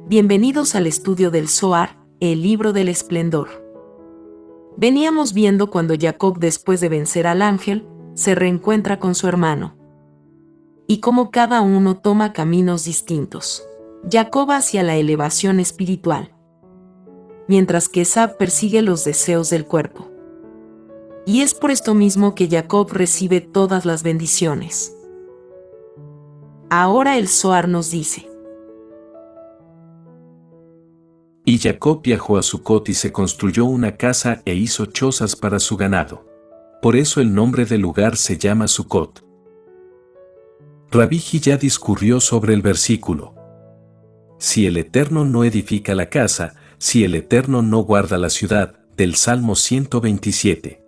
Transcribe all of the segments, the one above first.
Bienvenidos al estudio del Zohar, el libro del esplendor. Veníamos viendo cuando Jacob, después de vencer al ángel, se reencuentra con su hermano. Y cómo cada uno toma caminos distintos. Jacob hacia la elevación espiritual, mientras que Esab persigue los deseos del cuerpo. Y es por esto mismo que Jacob recibe todas las bendiciones. Ahora el Zohar nos dice: Y Jacob viajó a Sucot y se construyó una casa e hizo chozas para su ganado. Por eso el nombre del lugar se llama Sucot. Rabí Hillá discurrió sobre el versículo: Si el Eterno no edifica la casa, si el Eterno no guarda la ciudad, del Salmo 127.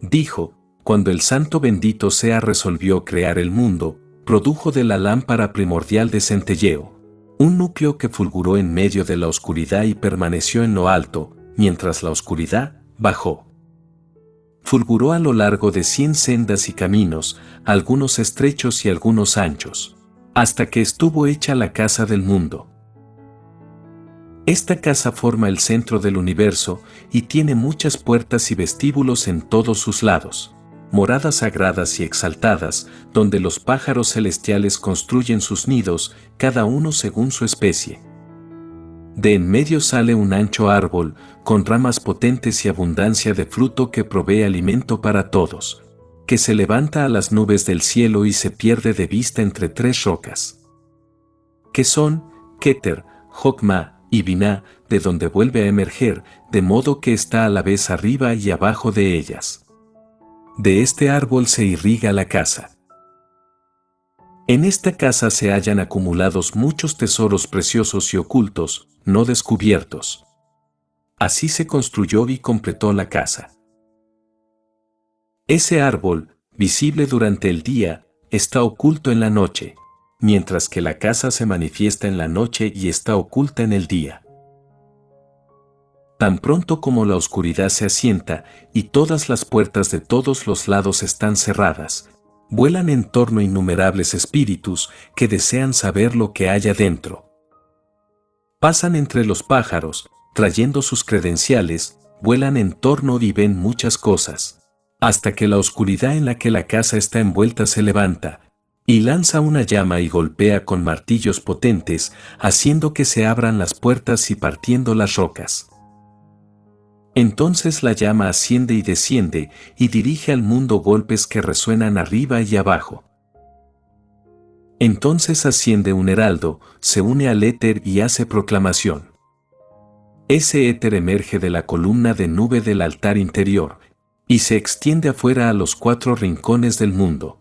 Dijo: Cuando el Santo bendito sea resolvió crear el mundo, produjo de la lámpara primordial de centelleo un núcleo que fulguró en medio de la oscuridad y permaneció en lo alto, mientras la oscuridad bajó. Fulguró a lo largo de 100 sendas y caminos, algunos estrechos y algunos anchos, hasta que estuvo hecha la casa del mundo. Esta casa forma el centro del universo y tiene muchas puertas y vestíbulos en todos sus lados, moradas sagradas y exaltadas, donde los pájaros celestiales construyen sus nidos, cada uno según su especie. De en medio sale un ancho árbol, con ramas potentes y abundancia de fruto que provee alimento para todos, que se levanta a las nubes del cielo y se pierde de vista entre 3 rocas, que son Keter, Jokma y Biná, de donde vuelve a emerger, de modo que está a la vez arriba y abajo de ellas. De este árbol se irriga la casa. En esta casa se hallan acumulados muchos tesoros preciosos y ocultos, no descubiertos. Así se construyó y completó la casa. Ese árbol, visible durante el día, está oculto en la noche, mientras que la casa se manifiesta en la noche y está oculta en el día. Tan pronto como la oscuridad se asienta y todas las puertas de todos los lados están cerradas, vuelan en torno innumerables espíritus que desean saber lo que hay adentro. Pasan entre los pájaros, trayendo sus credenciales, vuelan en torno y ven muchas cosas, hasta que la oscuridad en la que la casa está envuelta se levanta, y lanza una llama y golpea con martillos potentes, haciendo que se abran las puertas y partiendo las rocas. Entonces la llama asciende y desciende, y dirige al mundo golpes que resuenan arriba y abajo. Entonces asciende un heraldo, se une al éter y hace proclamación. Ese éter emerge de la columna de nube del altar interior, y se extiende afuera a los 4 rincones del mundo.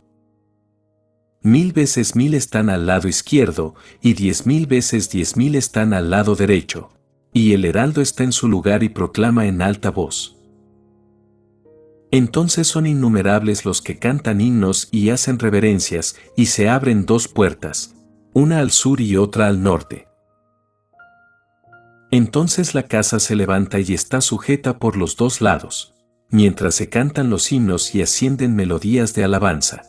1000 veces 1000 están al lado izquierdo, y 10.000 veces 10.000 están al lado derecho. Y el heraldo está en su lugar y proclama en alta voz. Entonces son innumerables los que cantan himnos y hacen reverencias, y se abren 2 puertas, una al sur y otra al norte. Entonces la casa se levanta y está sujeta por los 2 lados, mientras se cantan los himnos y ascienden melodías de alabanza.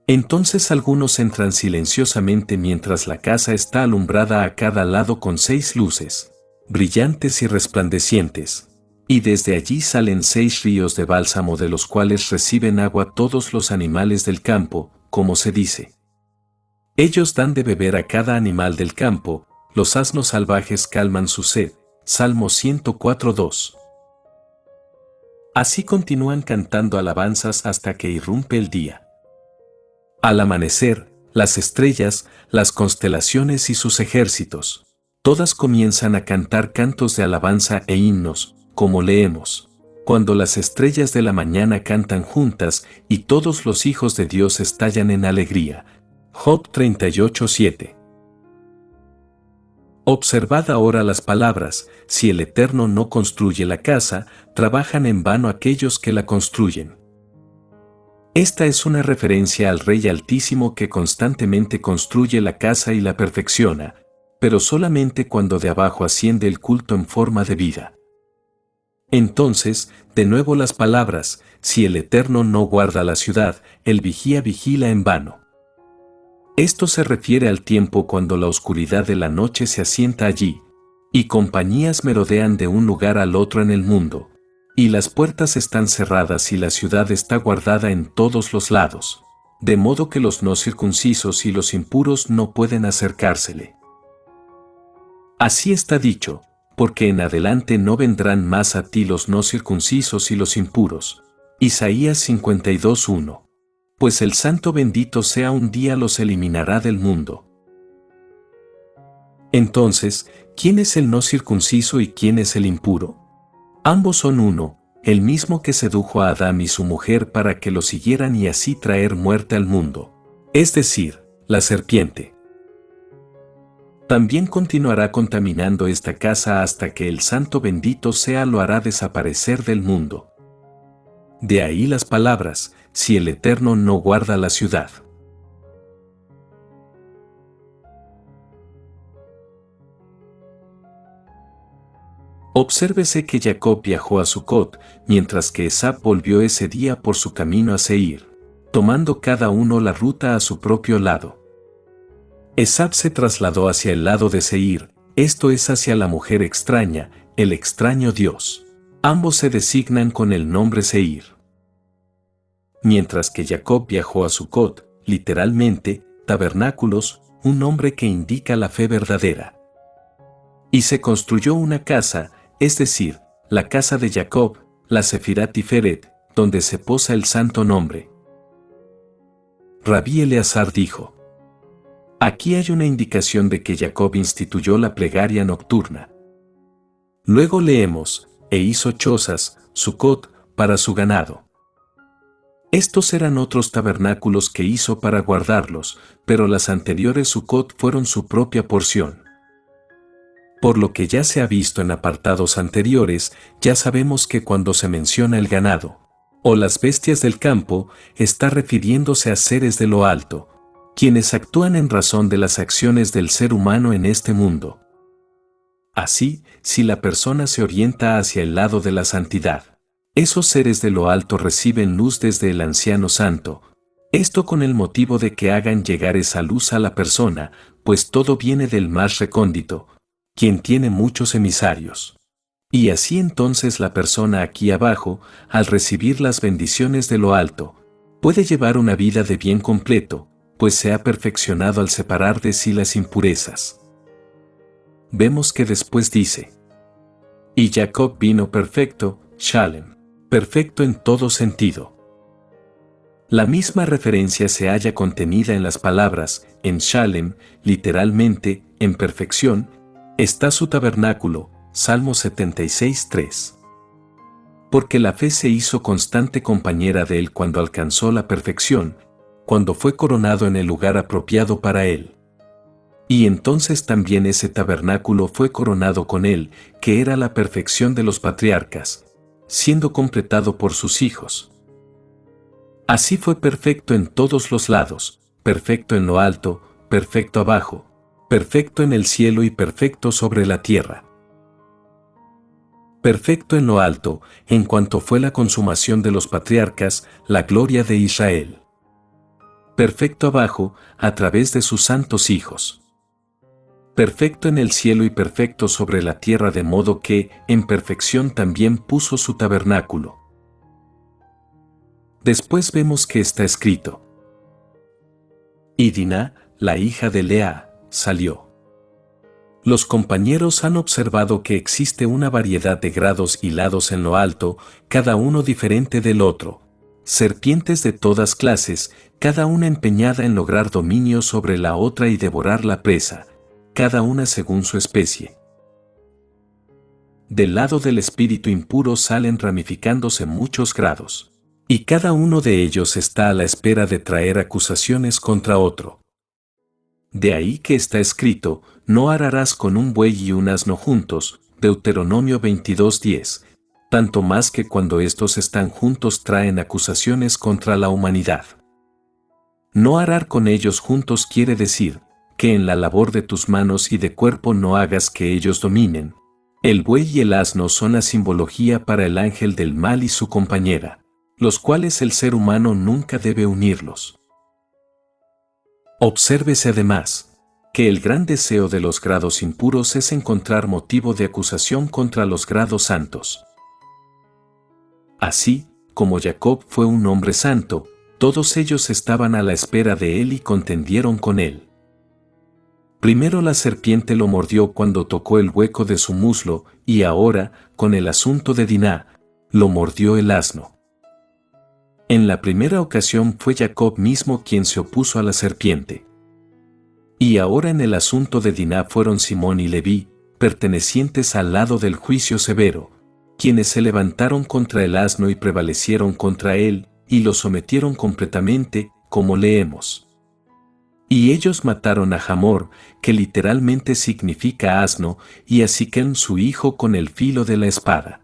Entonces algunos entran silenciosamente mientras la casa está alumbrada a cada lado con 6 luces, brillantes y resplandecientes, y desde allí salen 6 ríos de bálsamo de los cuales reciben agua todos los animales del campo, como se dice. Ellos dan de beber a cada animal del campo, los asnos salvajes calman su sed. Salmo 104:2. Así continúan cantando alabanzas hasta que irrumpe el día. Al amanecer, las estrellas, las constelaciones y sus ejércitos, todas comienzan a cantar cantos de alabanza e himnos, como leemos: cuando las estrellas de la mañana cantan juntas y todos los hijos de Dios estallan en alegría. Job 38:7. Observad ahora las palabras: si el Eterno no construye la casa, trabajan en vano aquellos que la construyen. Esta es una referencia al Rey Altísimo que constantemente construye la casa y la perfecciona, pero solamente cuando de abajo asciende el culto en forma de vida. Entonces, de nuevo las palabras: si el Eterno no guarda la ciudad, el vigía vigila en vano. Esto se refiere al tiempo cuando la oscuridad de la noche se asienta allí, y compañías merodean de un lugar al otro en el mundo, y las puertas están cerradas y la ciudad está guardada en todos los lados, de modo que los no circuncisos y los impuros no pueden acercársele. Así está dicho, porque en adelante no vendrán más a ti los no circuncisos y los impuros. Isaías 52:1. Pues el Santo bendito sea un día los eliminará del mundo. Entonces, ¿quién es el no circunciso y quién es el impuro? Ambos son uno, el mismo que sedujo a Adán y su mujer para que lo siguieran y así traer muerte al mundo, es decir, la serpiente. También continuará contaminando esta casa hasta que el Santo bendito sea lo hará desaparecer del mundo. De ahí las palabras, si el Eterno no guarda la ciudad. Obsérvese que Jacob viajó a Sucot, mientras que Esab volvió ese día por su camino a Seir, tomando cada uno la ruta a su propio lado. Esab se trasladó hacia el lado de Seir, esto es hacia la mujer extraña, el extraño Dios. Ambos se designan con el nombre Seir. Mientras que Jacob viajó a Sucot, literalmente, tabernáculos, un nombre que indica la fe verdadera. Y se construyó una casa, es decir, la casa de Jacob, la Sefirat Tiferet, donde se posa el santo nombre. Rabí Eleazar dijo: aquí hay una indicación de que Jacob instituyó la plegaria nocturna. Luego leemos, e hizo chozas, Sucot, para su ganado. Estos eran otros tabernáculos que hizo para guardarlos, pero las anteriores Sucot fueron su propia porción. Por lo que ya se ha visto en apartados anteriores, ya sabemos que cuando se menciona el ganado, o las bestias del campo, está refiriéndose a seres de lo alto, quienes actúan en razón de las acciones del ser humano en este mundo. Así, si la persona se orienta hacia el lado de la santidad, esos seres de lo alto reciben luz desde el anciano santo, esto con el motivo de que hagan llegar esa luz a la persona, pues todo viene del más recóndito, quien tiene muchos emisarios. Y así entonces la persona aquí abajo, al recibir las bendiciones de lo alto, puede llevar una vida de bien completo, pues se ha perfeccionado al separar de sí las impurezas. Vemos que después dice: y Jacob vino perfecto, Shalem, perfecto en todo sentido. La misma referencia se halla contenida en las palabras, en Shalem, literalmente, en perfección, está su tabernáculo, Salmo 76:3. Porque la fe se hizo constante compañera de él cuando alcanzó la perfección, cuando fue coronado en el lugar apropiado para él. Y entonces también ese tabernáculo fue coronado con él, que era la perfección de los patriarcas, siendo completado por sus hijos. Así fue perfecto en todos los lados, perfecto en lo alto, perfecto abajo, perfecto en el cielo y perfecto sobre la tierra. Perfecto en lo alto, en cuanto fue la consumación de los patriarcas, la gloria de Israel. Perfecto abajo, a través de sus santos hijos. Perfecto en el cielo y perfecto sobre la tierra, de modo que, en perfección también puso su tabernáculo. Después vemos que está escrito: y Diná, la hija de Lea, salió. Los compañeros han observado que existe una variedad de grados hilados en lo alto, cada uno diferente del otro. Serpientes de todas clases, cada una empeñada en lograr dominio sobre la otra y devorar la presa, cada una según su especie. Del lado del espíritu impuro salen ramificándose muchos grados, y cada uno de ellos está a la espera de traer acusaciones contra otro. De ahí que está escrito: no ararás con un buey y un asno juntos, Deuteronomio 22:10, tanto más que cuando estos están juntos traen acusaciones contra la humanidad. No arar con ellos juntos quiere decir que en la labor de tus manos y de cuerpo no hagas que ellos dominen. El buey y el asno son la simbología para el ángel del mal y su compañera, los cuales el ser humano nunca debe unirlos. Obsérvese además, que el gran deseo de los grados impuros es encontrar motivo de acusación contra los grados santos. Así, como Jacob fue un hombre santo, todos ellos estaban a la espera de él y contendieron con él. Primero la serpiente lo mordió cuando tocó el hueco de su muslo, y ahora, con el asunto de Diná, lo mordió el asno. En la primera ocasión fue Jacob mismo quien se opuso a la serpiente. Y ahora en el asunto de Diná fueron Simón y Leví, pertenecientes al lado del juicio severo, quienes se levantaron contra el asno y prevalecieron contra él, y lo sometieron completamente, como leemos. Y ellos mataron a Hamor, que literalmente significa asno, y a Siquem su hijo con el filo de la espada.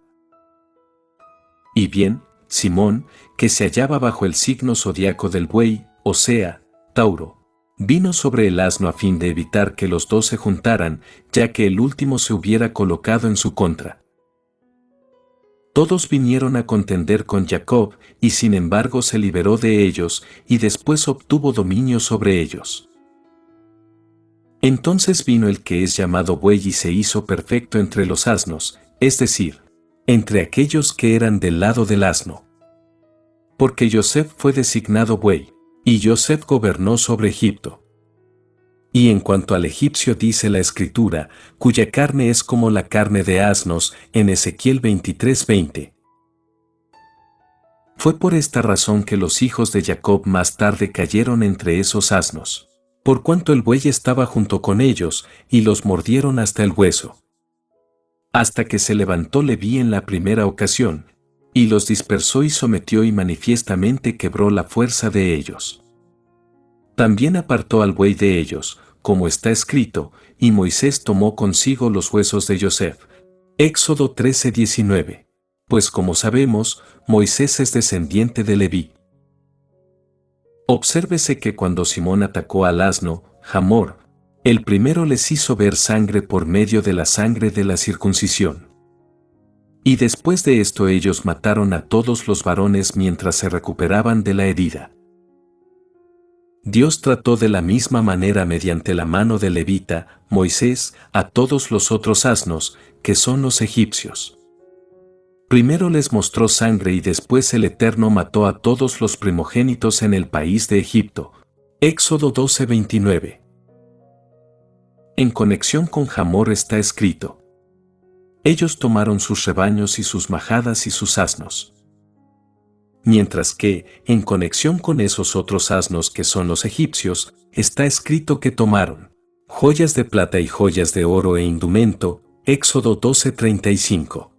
Y bien, Simón, que se hallaba bajo el signo zodiaco del buey, o sea, Tauro, vino sobre el asno a fin de evitar que los dos se juntaran, ya que el último se hubiera colocado en su contra. Todos vinieron a contender con Jacob, y sin embargo se liberó de ellos, y después obtuvo dominio sobre ellos. Entonces vino el que es llamado buey y se hizo perfecto entre los asnos, es decir, entre aquellos que eran del lado del asno. Porque Joseph fue designado buey, y Joseph gobernó sobre Egipto. Y en cuanto al egipcio dice la Escritura, cuya carne es como la carne de asnos, en Ezequiel 23:20. Fue por esta razón que los hijos de Jacob más tarde cayeron entre esos asnos, por cuanto el buey estaba junto con ellos, y los mordieron hasta el hueso. Hasta que se levantó Leví en la primera ocasión, y los dispersó y sometió y manifiestamente quebró la fuerza de ellos. También apartó al buey de ellos, como está escrito, y Moisés tomó consigo los huesos de Joseph. Éxodo 13:19. Pues como sabemos, Moisés es descendiente de Leví. Obsérvese que cuando Simón atacó al asno, Hamor, el primero les hizo ver sangre por medio de la sangre de la circuncisión. Y después de esto ellos mataron a todos los varones mientras se recuperaban de la herida. Dios trató de la misma manera mediante la mano del levita, Moisés, a todos los otros asnos, que son los egipcios. Primero les mostró sangre y después el Eterno mató a todos los primogénitos en el país de Egipto. Éxodo 12:29. En conexión con Hamor está escrito: ellos tomaron sus rebaños y sus majadas y sus asnos. Mientras que, en conexión con esos otros asnos que son los egipcios, está escrito que tomaron joyas de plata y joyas de oro e indumento, Éxodo 12:35.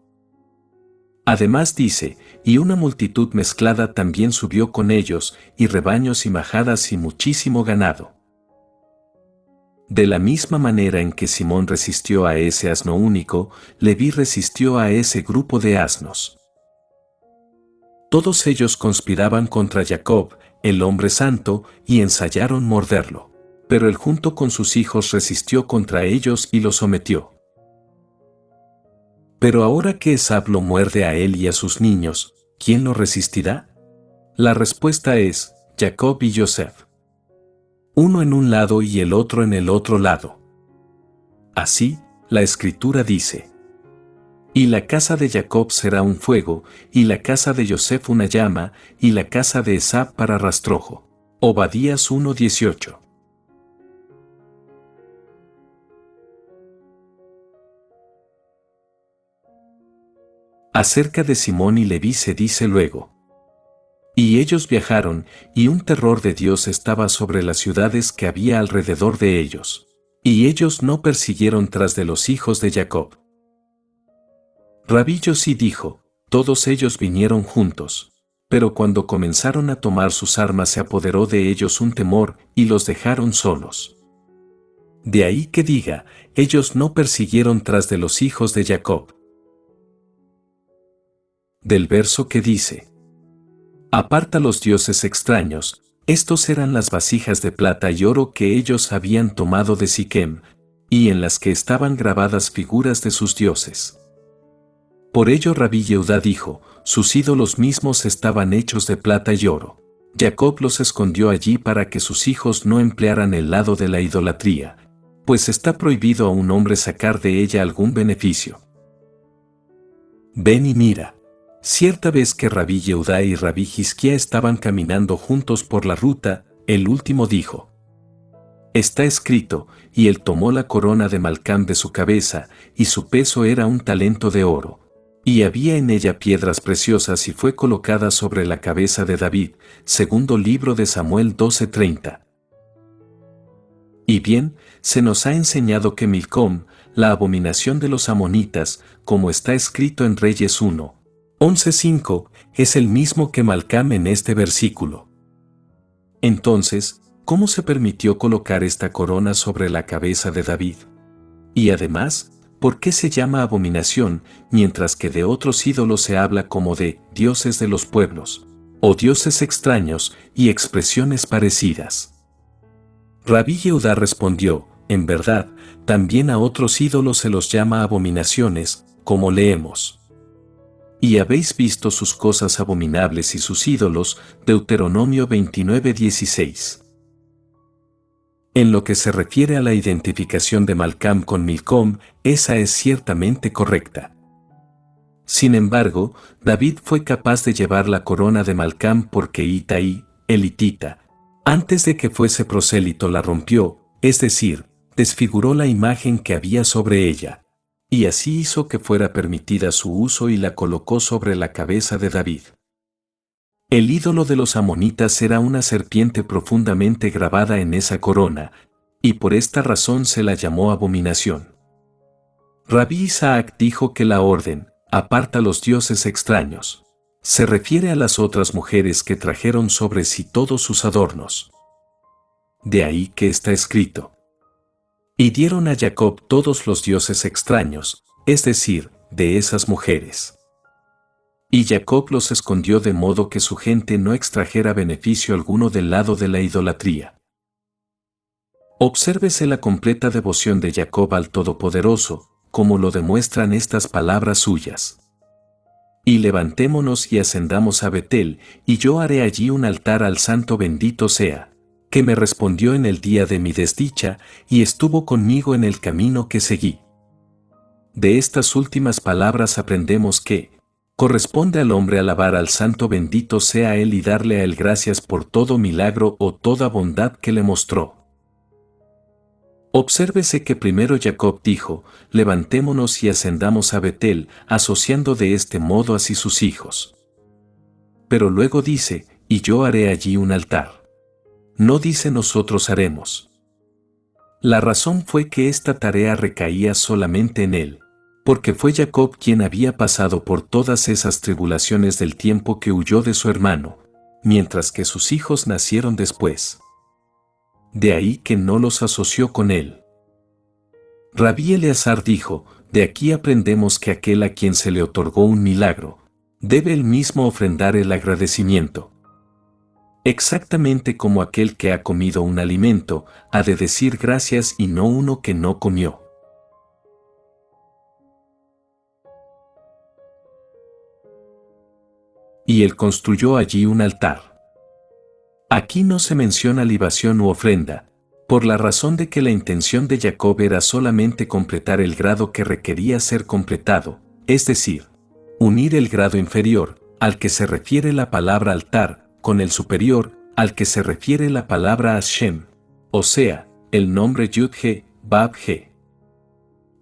Además dice, y una multitud mezclada también subió con ellos, y rebaños y majadas y muchísimo ganado. De la misma manera en que Simón resistió a ese asno único, Leví resistió a ese grupo de asnos. Todos ellos conspiraban contra Jacob, el hombre santo, y ensayaron morderlo. Pero él junto con sus hijos resistió contra ellos y los sometió. Pero ahora que Esab lo muerde a él y a sus niños, ¿quién lo resistirá? La respuesta es, Jacob y Joseph. Uno en un lado y el otro en el otro lado. Así, la Escritura dice: y la casa de Jacob será un fuego, y la casa de Joseph una llama, y la casa de Esab para rastrojo. Obadías 1:18. Acerca de Simón y Leví se dice luego: y ellos viajaron, y un terror de Dios estaba sobre las ciudades que había alrededor de ellos. Y ellos no persiguieron tras de los hijos de Jacob. Rabí Yossi dijo: todos ellos vinieron juntos. Pero cuando comenzaron a tomar sus armas se apoderó de ellos un temor, y los dejaron solos. De ahí que diga, ellos no persiguieron tras de los hijos de Jacob. Del verso que dice: aparta los dioses extraños, estos eran las vasijas de plata y oro que ellos habían tomado de Siquem, y en las que estaban grabadas figuras de sus dioses. Por ello Rabí Yehudá dijo, sus ídolos mismos estaban hechos de plata y oro. Jacob los escondió allí para que sus hijos no emplearan el lado de la idolatría, pues está prohibido a un hombre sacar de ella algún beneficio. Ven y mira. Cierta vez que Rabí Yehudá y Rabí Hizquía estaban caminando juntos por la ruta, el último dijo: Está escrito, y él tomó la corona de Malcam de su cabeza, y su peso era 1 talento de oro. Y había en ella piedras preciosas y fue colocada sobre la cabeza de David. Segundo libro de Samuel 12:30. Y bien, se nos ha enseñado que Milcom, la abominación de los amonitas, como está escrito en Reyes 1:11-5, es el mismo que Malcam en este versículo. Entonces, ¿cómo se permitió colocar esta corona sobre la cabeza de David? Y además, ¿por qué se llama abominación, mientras que de otros ídolos se habla como de dioses de los pueblos, o dioses extraños, y expresiones parecidas? Rabí Yehudá respondió: en verdad, también a otros ídolos se los llama abominaciones, como leemos. Y habéis visto sus cosas abominables y sus ídolos, Deuteronomio 29:16. En lo que se refiere a la identificación de Malcam con Milcom, esa es ciertamente correcta. Sin embargo, David fue capaz de llevar la corona de Malcam porque Itaí, el hitita, antes de que fuese prosélito la rompió, es decir, desfiguró la imagen que había sobre ella, y así hizo que fuera permitida su uso y la colocó sobre la cabeza de David. El ídolo de los amonitas era una serpiente profundamente grabada en esa corona, y por esta razón se la llamó abominación. Rabí Isaac dijo que la orden, aparta los dioses extraños, se refiere a las otras mujeres que trajeron sobre sí todos sus adornos. De ahí que está escrito: y dieron a Jacob todos los dioses extraños, es decir, de esas mujeres. Y Jacob los escondió de modo que su gente no extrajera beneficio alguno del lado de la idolatría. Obsérvese la completa devoción de Jacob al Todopoderoso, como lo demuestran estas palabras suyas: y levantémonos y ascendamos a Betel, y yo haré allí un altar al Santo bendito sea, que me respondió en el día de mi desdicha, y estuvo conmigo en el camino que seguí. De estas últimas palabras aprendemos que corresponde al hombre alabar al Santo bendito sea él y darle a él gracias por todo milagro o toda bondad que le mostró. Obsérvese que primero Jacob dijo: levantémonos y ascendamos a Betel, asociando de este modo así sus hijos. Pero luego dice: y yo haré allí un altar. No dice nosotros haremos. La razón fue que esta tarea recaía solamente en él, porque fue Jacob quien había pasado por todas esas tribulaciones del tiempo que huyó de su hermano, mientras que sus hijos nacieron después. De ahí que no los asoció con él. Rabí Eleazar dijo: de aquí aprendemos que aquel a quien se le otorgó un milagro, debe él mismo ofrendar el agradecimiento. Exactamente como aquel que ha comido un alimento, ha de decir gracias y no uno que no comió. Y él construyó allí un altar. Aquí no se menciona libación u ofrenda, por la razón de que la intención de Jacob era solamente completar el grado que requería ser completado, es decir, unir el grado inferior, al que se refiere la palabra altar, con el superior, al que se refiere la palabra Hashem, o sea, el nombre Yud-He, Bab-He.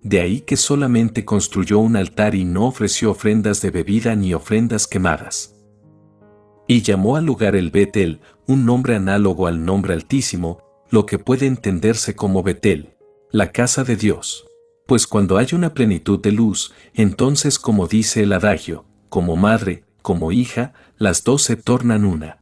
De ahí que solamente construyó un altar y no ofreció ofrendas de bebida ni ofrendas quemadas. Y llamó al lugar el Betel, un nombre análogo al nombre Altísimo, lo que puede entenderse como Betel, la casa de Dios. Pues cuando hay una plenitud de luz, entonces, como dice el adagio, como madre, como hija, las dos se tornan una.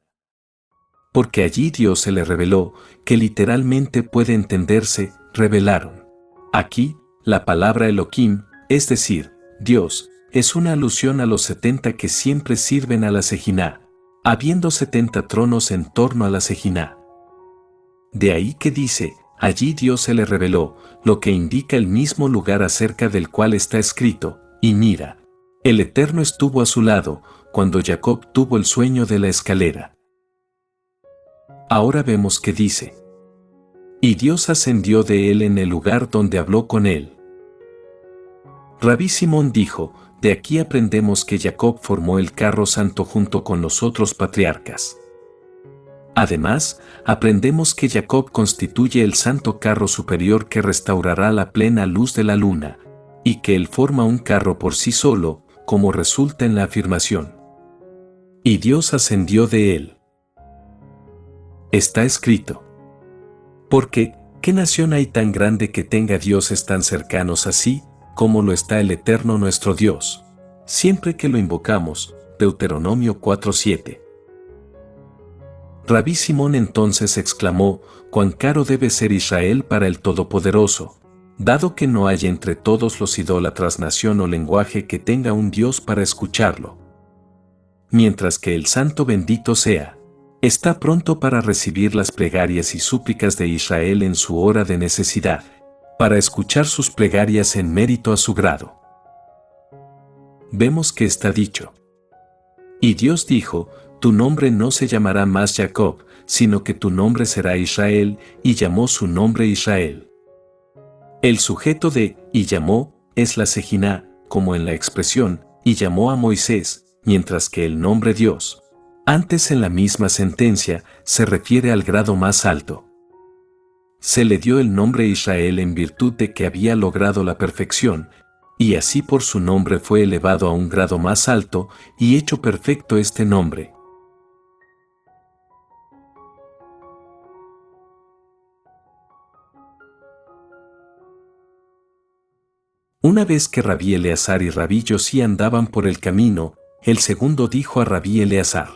Porque allí Dios se le reveló, que literalmente puede entenderse, revelaron. Aquí, la palabra Elohim, es decir, Dios, es una alusión a los 70 que siempre sirven a la Sejiná, habiendo 70 tronos en torno a la Sejiná. De ahí que dice: allí Dios se le reveló, lo que indica el mismo lugar acerca del cual está escrito: y mira, el Eterno estuvo a su lado, cuando Jacob tuvo el sueño de la escalera. Ahora vemos que dice: y Dios ascendió de él en el lugar donde habló con él. Rabí Simón dijo: de aquí aprendemos que Jacob formó el carro santo junto con los otros patriarcas. Además, aprendemos que Jacob constituye el santo carro superior que restaurará la plena luz de la luna, y que él forma un carro por sí solo, como resulta en la afirmación: y Dios ascendió de él. Está escrito. Porque, ¿qué nación hay tan grande que tenga dioses tan cercanos así, como lo está el Eterno nuestro Dios, siempre que lo invocamos? Deuteronomio 4:7. Rabí Simón entonces exclamó: cuán caro debe ser Israel para el Todopoderoso, dado que no hay entre todos los idólatras nación o lenguaje que tenga un Dios para escucharlo. Mientras que el Santo bendito sea, está pronto para recibir las plegarias y súplicas de Israel en su hora de necesidad, para escuchar sus plegarias en mérito a su grado. Vemos que está dicho: y Dios dijo: tu nombre no se llamará más Jacob, sino que tu nombre será Israel, y llamó su nombre Israel. El sujeto de y llamó es la Sejiná, como en la expresión y llamó a Moisés, mientras que el nombre Dios, antes en la misma sentencia, se refiere al grado más alto. Se le dio el nombre Israel en virtud de que había logrado la perfección, y así por su nombre fue elevado a un grado más alto y hecho perfecto este nombre. Una vez que Rabí Eleazar y Rabí Yosí andaban por el camino, el segundo dijo a Rabí Eleazar: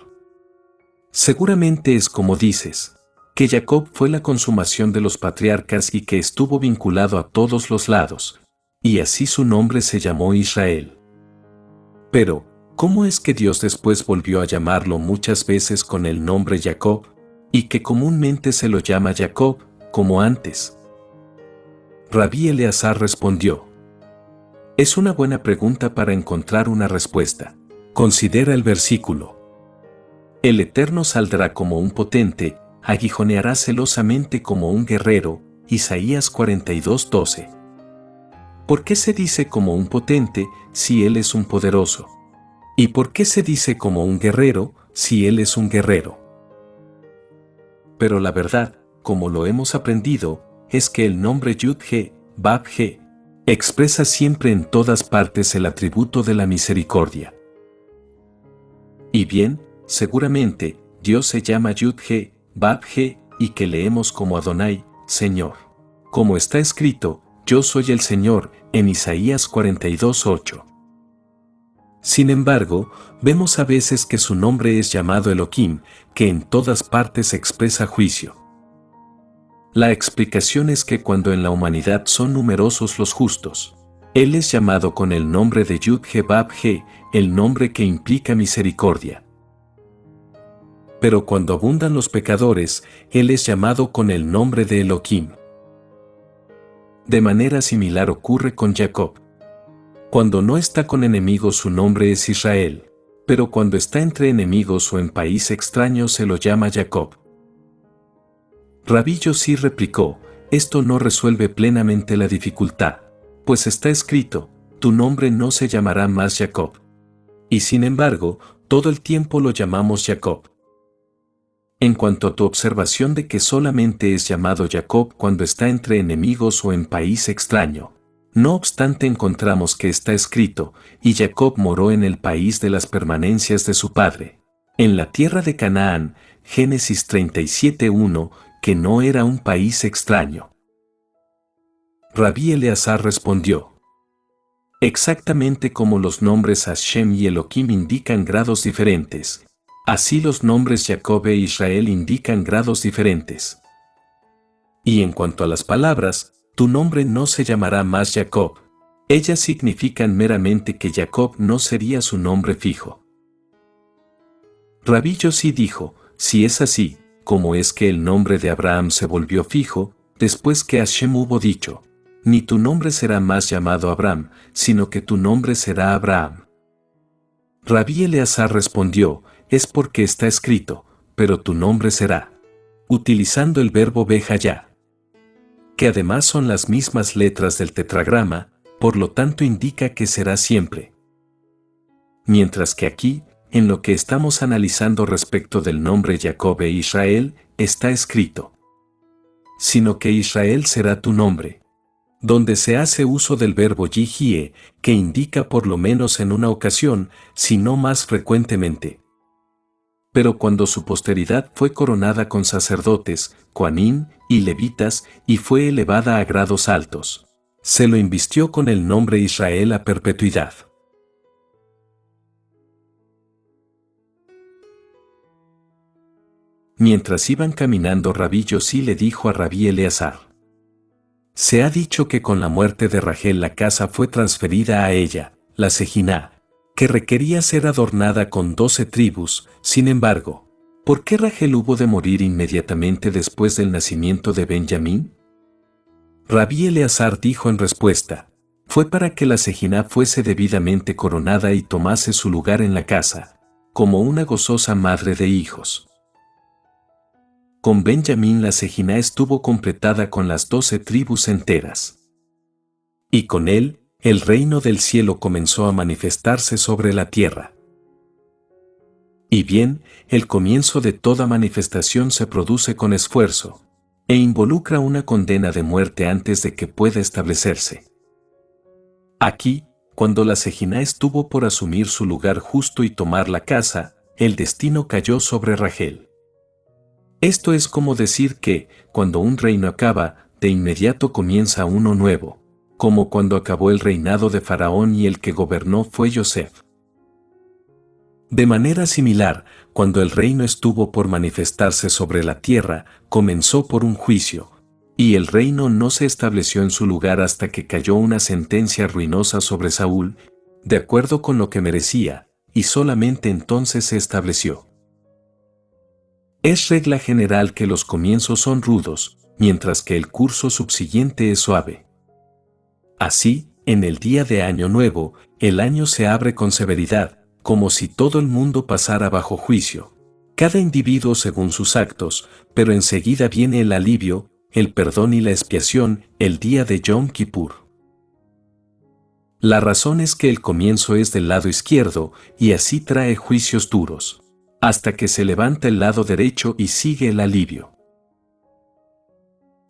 seguramente es como dices, que Jacob fue la consumación de los patriarcas y que estuvo vinculado a todos los lados, y así su nombre se llamó Israel. Pero, ¿cómo es que Dios después volvió a llamarlo muchas veces con el nombre Jacob, y que comúnmente se lo llama Jacob, como antes? Rabí Eleazar respondió: es una buena pregunta para encontrar una respuesta. Considera el versículo. El Eterno saldrá como un potente, aguijoneará celosamente como un guerrero. Isaías 42:12. ¿Por qué se dice como un potente si Él es un poderoso? ¿Y por qué se dice como un guerrero si Él es un guerrero? Pero la verdad, como lo hemos aprendido, es que el nombre Yud-He, Bab-He, expresa siempre en todas partes el atributo de la misericordia. Y bien, seguramente, Dios se llama Yud-He, Bab-He, y que leemos como Adonai, Señor. Como está escrito: yo soy el Señor, en Isaías 42:8. Sin embargo, vemos a veces que su nombre es llamado Elohim, que en todas partes expresa juicio. La explicación es que cuando en la humanidad son numerosos los justos, Él es llamado con el nombre de Yud-He-Bab-He, el nombre que implica misericordia. Pero cuando abundan los pecadores, Él es llamado con el nombre de Elohim. De manera similar ocurre con Jacob. Cuando no está con enemigos su nombre es Israel, pero cuando está entre enemigos o en país extraño se lo llama Jacob. Rabí Yosí replicó: esto no resuelve plenamente la dificultad, pues está escrito: tu nombre no se llamará más Jacob. Y sin embargo, todo el tiempo lo llamamos Jacob. En cuanto a tu observación de que solamente es llamado Jacob cuando está entre enemigos o en país extraño, no obstante encontramos que está escrito: y Jacob moró en el país de las permanencias de su padre, en la tierra de Canaán, Génesis 37:1, que no era un país extraño. Rabí Eleazar respondió: exactamente como los nombres Hashem y Elohim indican grados diferentes, así los nombres Jacob e Israel indican grados diferentes. Y en cuanto a las palabras, tu nombre no se llamará más Jacob, ellas significan meramente que Jacob no sería su nombre fijo. Rabí Yosí dijo: si es así, ¿cómo es que el nombre de Abraham se volvió fijo, después que Hashem hubo dicho: ni tu nombre será más llamado Abraham, sino que tu nombre será Abraham? Rabí Eleazar respondió: es porque está escrito: pero tu nombre será. utilizando el verbo Behayá, que además son las mismas letras del tetragrama, por lo tanto indica que será siempre. Mientras que aquí, en lo que estamos analizando respecto del nombre Jacob e Israel, está escrito: sino que Israel será tu nombre, donde se hace uso del verbo yihie, que indica por lo menos en una ocasión, si no más frecuentemente. Pero cuando su posteridad fue coronada con sacerdotes, coanín y levitas, y fue elevada a grados altos, se lo invistió con el nombre Israel a perpetuidad. Mientras iban caminando, Rabí Yossi le dijo a Rabí Eleazar: se ha dicho que con la muerte de Rachel la casa fue transferida a ella, la Sejiná, que requería ser adornada con 12 tribus. Sin embargo, ¿por qué Rachel hubo de morir inmediatamente después del nacimiento de Benjamín? Rabí Eleazar dijo en respuesta: fue para que la Sejiná fuese debidamente coronada y tomase su lugar en la casa, como una gozosa madre de hijos. Con Benjamín la Sejiná estuvo completada con las 12 tribus enteras. Y con él, el reino del cielo comenzó a manifestarse sobre la tierra. Y bien, el comienzo de toda manifestación se produce con esfuerzo, e involucra una condena de muerte antes de que pueda establecerse. Aquí, cuando la Sejiná estuvo por asumir su lugar justo y tomar la casa, el destino cayó sobre Rachel. Esto es como decir que, cuando un reino acaba, de inmediato comienza uno nuevo, como cuando acabó el reinado de Faraón y el que gobernó fue Yosef. De manera similar, cuando el reino estuvo por manifestarse sobre la tierra, comenzó por un juicio, y el reino no se estableció en su lugar hasta que cayó una sentencia ruinosa sobre Saúl, de acuerdo con lo que merecía, y solamente entonces se estableció. Es regla general que los comienzos son rudos, mientras que el curso subsiguiente es suave. Así, en el día de Año Nuevo, el año se abre con severidad, como si todo el mundo pasara bajo juicio, cada individuo según sus actos, pero enseguida viene el alivio, el perdón y la expiación, el día de Yom Kippur. La razón es que el comienzo es del lado izquierdo, y así trae juicios duros, hasta que se levanta el lado derecho y sigue el alivio.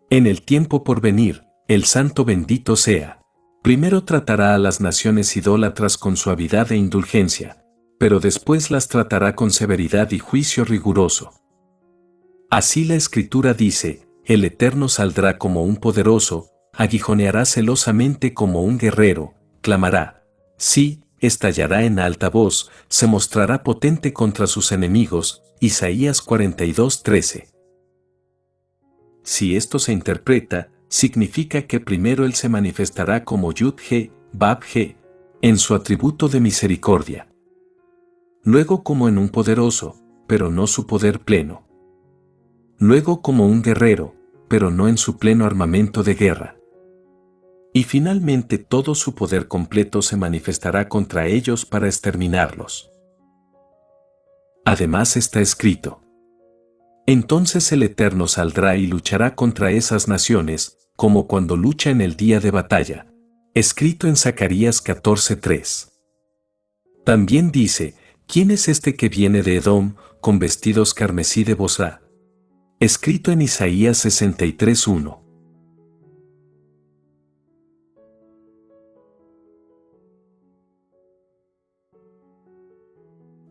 En el tiempo por venir, el santo bendito sea, primero tratará a las naciones idólatras con suavidad e indulgencia, pero después las tratará con severidad y juicio riguroso. Así la Escritura dice: el Eterno saldrá como un poderoso, aguijoneará celosamente como un guerrero, clamará, sí, estallará en alta voz, se mostrará potente contra sus enemigos. Isaías 42:13. Si esto se interpreta, significa que primero Él se manifestará como Yud-He, Bab-He, en su atributo de misericordia. Luego como en un poderoso, pero no su poder pleno. Luego como un guerrero, pero no en su pleno armamento de guerra. Y finalmente todo su poder completo se manifestará contra ellos para exterminarlos. Además está escrito: entonces el Eterno saldrá y luchará contra esas naciones, como cuando lucha en el día de batalla. Escrito en Zacarías 14:3. También dice: ¿quién es este que viene de Edom, con vestidos carmesí de Bosra? Escrito en Isaías 63:1.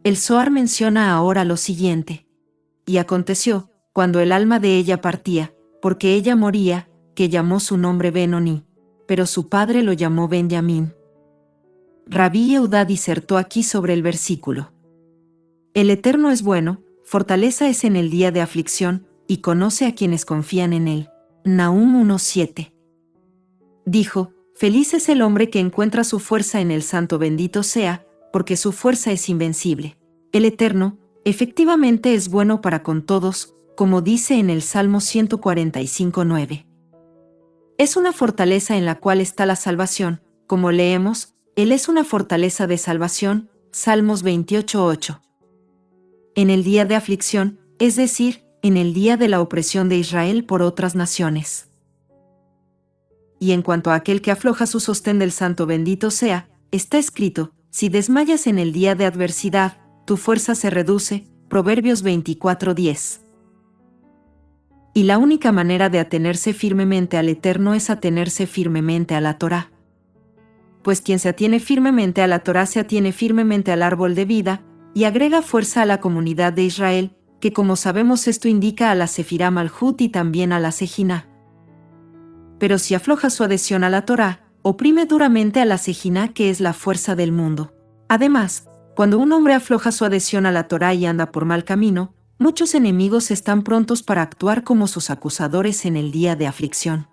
El Zohar menciona ahora lo siguiente: y aconteció, cuando el alma de ella partía, porque ella moría, que llamó su nombre Benoni, pero su padre lo llamó Benjamín. Rabí Yehudá disertó aquí sobre el versículo: el Eterno es bueno, fortaleza es en el día de aflicción, y conoce a quienes confían en él. Nahum 1:7. Dijo: feliz es el hombre que encuentra su fuerza en el Santo bendito sea, porque su fuerza es invencible. El Eterno, efectivamente es bueno para con todos, como dice en el Salmo 145:9. Es una fortaleza en la cual está la salvación, como leemos: Él es una fortaleza de salvación, Salmos 28:8. En el día de aflicción, es decir, en el día de la opresión de Israel por otras naciones. Y en cuanto a aquel que afloja su sostén del santo bendito sea, está escrito, si desmayas en el día de adversidad, tu fuerza se reduce, Proverbios 24:10. Y la única manera de atenerse firmemente al Eterno es atenerse firmemente a la Torá. Pues quien se atiene firmemente a la Torá se atiene firmemente al árbol de vida, y agrega fuerza a la comunidad de Israel, que como sabemos esto indica a la Sefirá Malhut y también a la Sejiná. Pero si afloja su adhesión a la Torá, oprime duramente a la Sejiná, que es la fuerza del mundo. Además, cuando un hombre afloja su adhesión a la Torá y anda por mal camino, muchos enemigos están prontos para actuar como sus acusadores en el día de aflicción.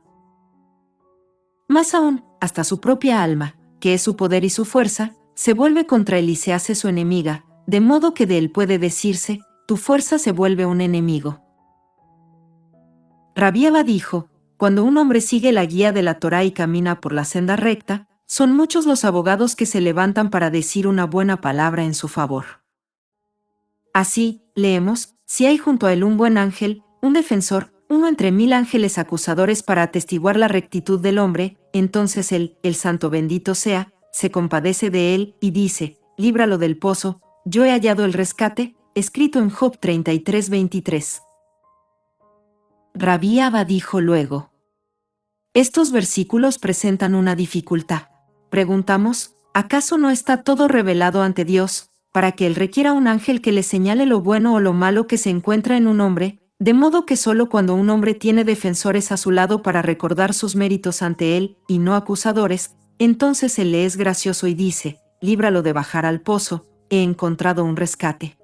Más aún, hasta su propia alma, que es su poder y su fuerza, se vuelve contra él y se hace su enemiga, de modo que de él puede decirse, tu fuerza se vuelve un enemigo. Rabí Abba dijo, cuando un hombre sigue la guía de la Torá y camina por la senda recta, son muchos los abogados que se levantan para decir una buena palabra en su favor. Así, leemos, si hay junto a él un buen ángel, un defensor, uno entre 1000 ángeles acusadores para atestiguar la rectitud del hombre, entonces él, el santo bendito sea, se compadece de él y dice, líbralo del pozo, yo he hallado el rescate, escrito en Job 33:23. Rabí Abba dijo luego. Estos versículos presentan una dificultad. Preguntamos, ¿acaso no está todo revelado ante Dios, para que Él requiera un ángel que le señale lo bueno o lo malo que se encuentra en un hombre, de modo que solo cuando un hombre tiene defensores a su lado para recordar sus méritos ante Él, y no acusadores, entonces Él le es gracioso y dice, líbralo de bajar al pozo, he encontrado un rescate?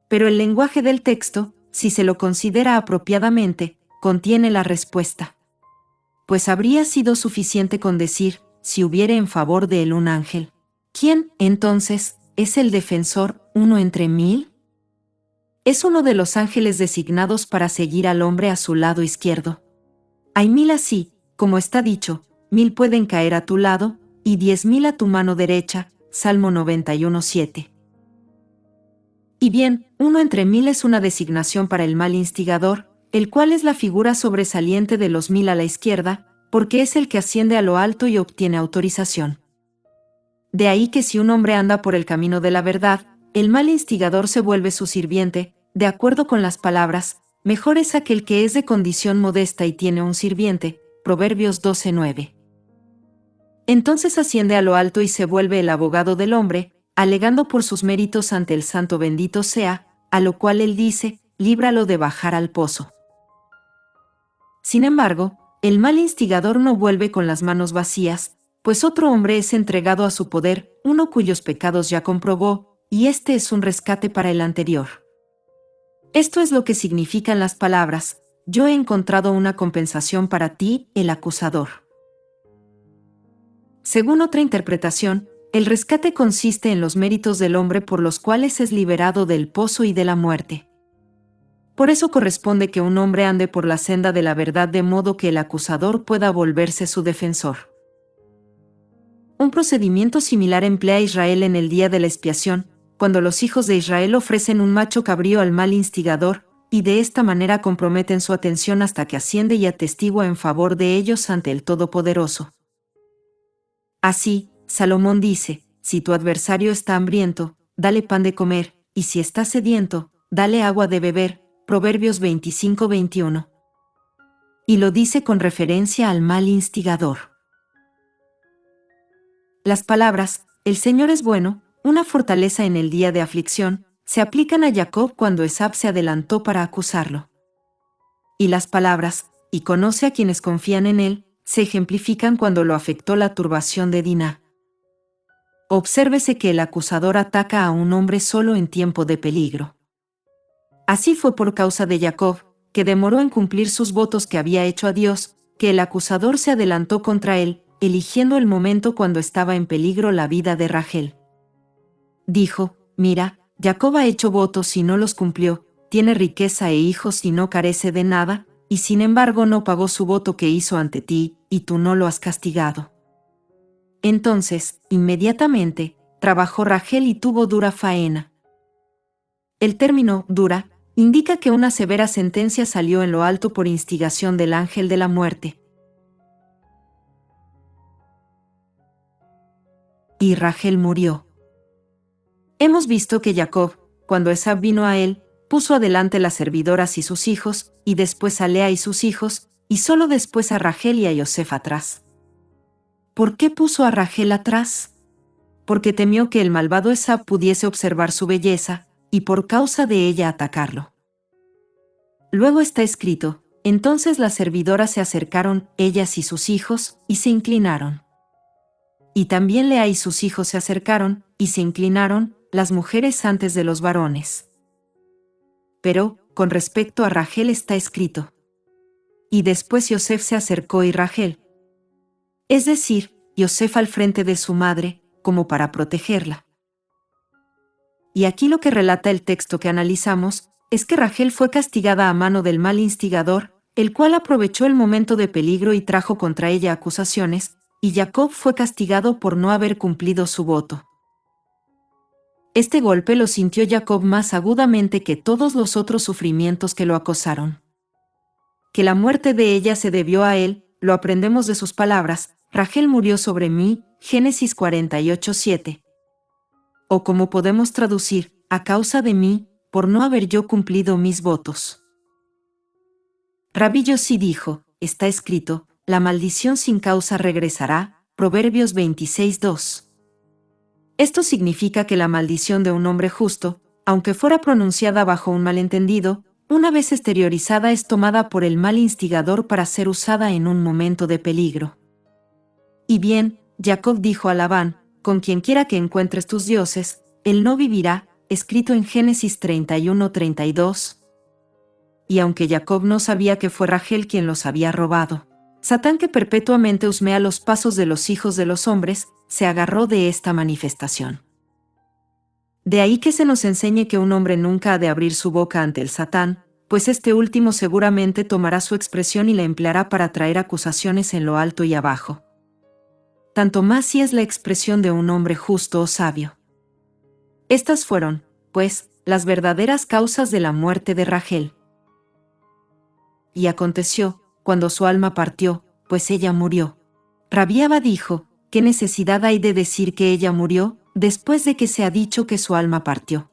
Pero el lenguaje del texto, si se lo considera apropiadamente, contiene la respuesta. Pues habría sido suficiente con decir, si hubiere en favor de él un ángel. ¿Quién, entonces, es el defensor, uno entre 1000? Es uno de los ángeles designados para seguir al hombre a su lado izquierdo. Hay 1000 así, como está dicho, 1000 pueden caer a tu lado, y 10.000 a tu mano derecha, Salmo 91:7. Y bien, uno entre 1000 es una designación para el mal instigador, el cual es la figura sobresaliente de los 1000 a la izquierda, porque es el que asciende a lo alto y obtiene autorización. De ahí que si un hombre anda por el camino de la verdad, el mal instigador se vuelve su sirviente, de acuerdo con las palabras, mejor es aquel que es de condición modesta y tiene un sirviente, Proverbios 12:9. Entonces asciende a lo alto y se vuelve el abogado del hombre, alegando por sus méritos ante el santo bendito sea, a lo cual él dice, líbralo de bajar al pozo. Sin embargo, el mal instigador no vuelve con las manos vacías, pues otro hombre es entregado a su poder, uno cuyos pecados ya comprobó, y este es un rescate para el anterior. Esto es lo que significan las palabras, yo he encontrado una compensación para ti, el acusador. Según otra interpretación, el rescate consiste en los méritos del hombre por los cuales es liberado del pozo y de la muerte. Por eso corresponde que un hombre ande por la senda de la verdad de modo que el acusador pueda volverse su defensor. Un procedimiento similar emplea Israel en el día de la expiación, cuando los hijos de Israel ofrecen un macho cabrío al mal instigador, y de esta manera comprometen su atención hasta que asciende y atestigua en favor de ellos ante el Todopoderoso. Así, Salomón dice, si tu adversario está hambriento, dale pan de comer, y si está sediento, dale agua de beber, Proverbios 25:21. Y lo dice con referencia al mal instigador. Las palabras, el Señor es bueno, una fortaleza en el día de aflicción, se aplican a Jacob cuando Esab se adelantó para acusarlo. Y las palabras, y conoce a quienes confían en él, se ejemplifican cuando lo afectó la turbación de Diná. Obsérvese que el acusador ataca a un hombre solo en tiempo de peligro. Así fue por causa de Jacob, que demoró en cumplir sus votos que había hecho a Dios, que el acusador se adelantó contra él, eligiendo el momento cuando estaba en peligro la vida de Rachel. Dijo, mira, Jacob ha hecho votos y no los cumplió, tiene riqueza e hijos y no carece de nada, y sin embargo no pagó su voto que hizo ante ti, y tú no lo has castigado. Entonces, inmediatamente, trabajó Rachel y tuvo dura faena. El término dura indica que una severa sentencia salió en lo alto por instigación del ángel de la muerte. Y Rachel murió. Hemos visto que Jacob, cuando Esab vino a él, puso adelante las servidoras y sus hijos, y después a Lea y sus hijos, y solo después a Rachel y a Yosef atrás. ¿Por qué puso a Rachel atrás? Porque temió que el malvado Esab pudiese observar su belleza, y por causa de ella atacarlo. Luego está escrito, entonces las servidoras se acercaron, ellas y sus hijos, y se inclinaron. Y también Lea y sus hijos se acercaron, y se inclinaron, las mujeres antes de los varones. Pero, con respecto a Rachel está escrito. Y después Yosef se acercó y Rachel. Es decir, Yosef al frente de su madre, como para protegerla. Y aquí lo que relata el texto que analizamos, es que Rachel fue castigada a mano del mal instigador, el cual aprovechó el momento de peligro y trajo contra ella acusaciones, y Jacob fue castigado por no haber cumplido su voto. Este golpe lo sintió Jacob más agudamente que todos los otros sufrimientos que lo acosaron. Que la muerte de ella se debió a él, lo aprendemos de sus palabras, Rachel murió sobre mí, Génesis 48:7. O como podemos traducir, a causa de mí, por no haber yo cumplido mis votos. Rabbi Yossi dijo, está escrito, la maldición sin causa regresará, Proverbios 26:2. Esto significa que la maldición de un hombre justo, aunque fuera pronunciada bajo un malentendido, una vez exteriorizada es tomada por el mal instigador para ser usada en un momento de peligro. Y bien, Jacob dijo a Labán, con quienquiera que encuentres tus dioses, él no vivirá, escrito en Génesis 31:32. Y aunque Jacob no sabía que fue Rachel quien los había robado, Satán, que perpetuamente husmea los pasos de los hijos de los hombres, se agarró de esta manifestación. De ahí que se nos enseñe que un hombre nunca ha de abrir su boca ante el Satán, pues este último seguramente tomará su expresión y la empleará para traer acusaciones en lo alto y abajo. Tanto más si es la expresión de un hombre justo o sabio. Estas fueron, pues, las verdaderas causas de la muerte de Rachel. Y aconteció, cuando su alma partió, pues ella murió. Rabbi Abba dijo, ¿qué necesidad hay de decir que ella murió, después de que se ha dicho que su alma partió?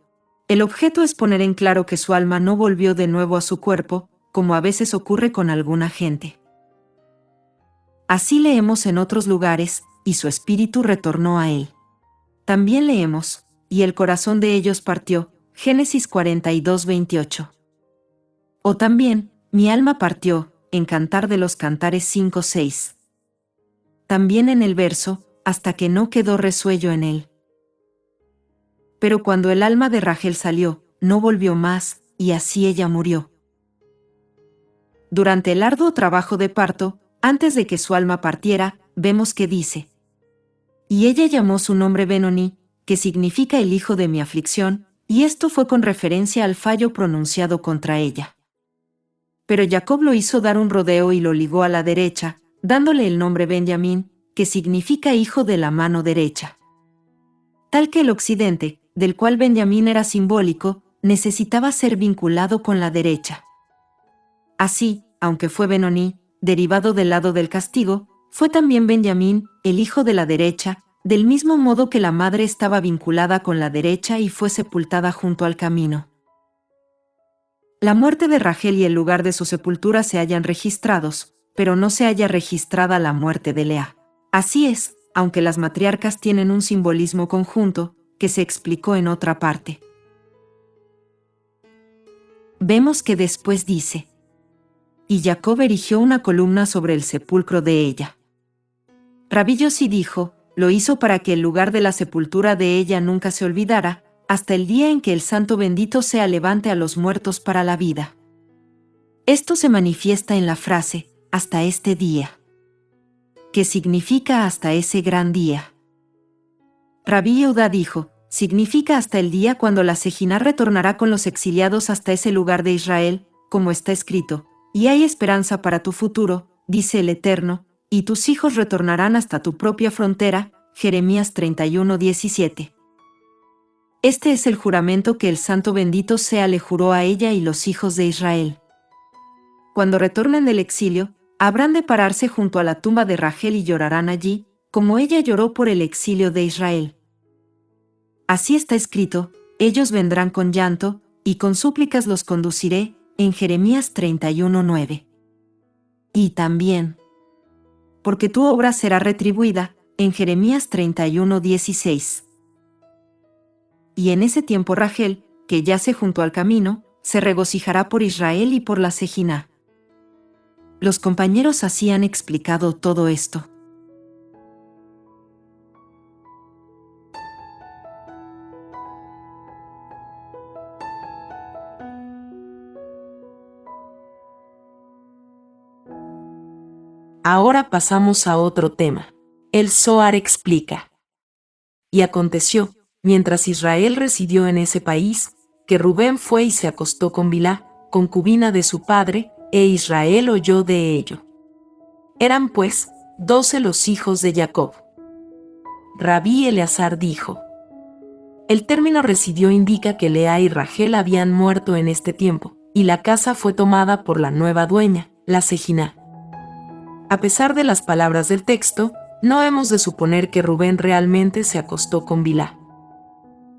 El objeto es poner en claro que su alma no volvió de nuevo a su cuerpo, como a veces ocurre con alguna gente. Así leemos en otros lugares, y su espíritu retornó a él. También leemos, y el corazón de ellos partió, Génesis 42:28. O también, mi alma partió, en Cantar de los Cantares 5:6. También en el verso, hasta que no quedó resuello en él. Pero cuando el alma de Rachel salió, no volvió más, y así ella murió. Durante el arduo trabajo de parto, antes de que su alma partiera, vemos que dice: y ella llamó su nombre Benoni, que significa el hijo de mi aflicción, y esto fue con referencia al fallo pronunciado contra ella. Pero Jacob lo hizo dar un rodeo y lo ligó a la derecha, dándole el nombre Benjamín, que significa hijo de la mano derecha. Tal que el occidente, del cual Benjamín era simbólico, necesitaba ser vinculado con la derecha. Así, aunque fue Benoni, derivado del lado del castigo, fue también Benjamín, el hijo de la derecha, del mismo modo que la madre estaba vinculada con la derecha y fue sepultada junto al camino. La muerte de Rachel y el lugar de su sepultura se hallan registrados, pero no se halla registrada la muerte de Lea. Así es, aunque las matriarcas tienen un simbolismo conjunto, que se explicó en otra parte. Vemos que después dice: y Jacob erigió una columna sobre el sepulcro de ella. Rabbi Yossi dijo, lo hizo para que el lugar de la sepultura de ella nunca se olvidara, hasta el día en que el Santo bendito sea levante a los muertos para la vida. Esto se manifiesta en la frase, hasta este día, que significa hasta ese gran día. Rabbi Yehuda dijo, significa hasta el día cuando la Sejina retornará con los exiliados hasta ese lugar de Israel, como está escrito, y hay esperanza para tu futuro, dice el Eterno, y tus hijos retornarán hasta tu propia frontera, Jeremías 31:17. Este es el juramento que el Santo bendito sea le juró a ella y los hijos de Israel. Cuando retornen del exilio, habrán de pararse junto a la tumba de Rachel y llorarán allí, como ella lloró por el exilio de Israel. Así está escrito: ellos vendrán con llanto, y con súplicas los conduciré, en Jeremías 31:9. Y también, porque tu obra será retribuida, en Jeremías 31:16. Y en ese tiempo Rachel, que yace junto al camino, se regocijará por Israel y por la Sejina. Los compañeros así han explicado todo esto. Ahora pasamos a otro tema. El Zohar explica. Y aconteció, mientras Israel residió en ese país, que Rubén fue y se acostó con Bilhá, concubina de su padre, e Israel oyó de ello. Eran pues 12 los hijos de Jacob. Rabí Eleazar dijo: el término residió indica que Lea y Rachel habían muerto en este tiempo, y la casa fue tomada por la nueva dueña, la Sejina. A pesar de las palabras del texto, no hemos de suponer que Rubén realmente se acostó con Bilhá.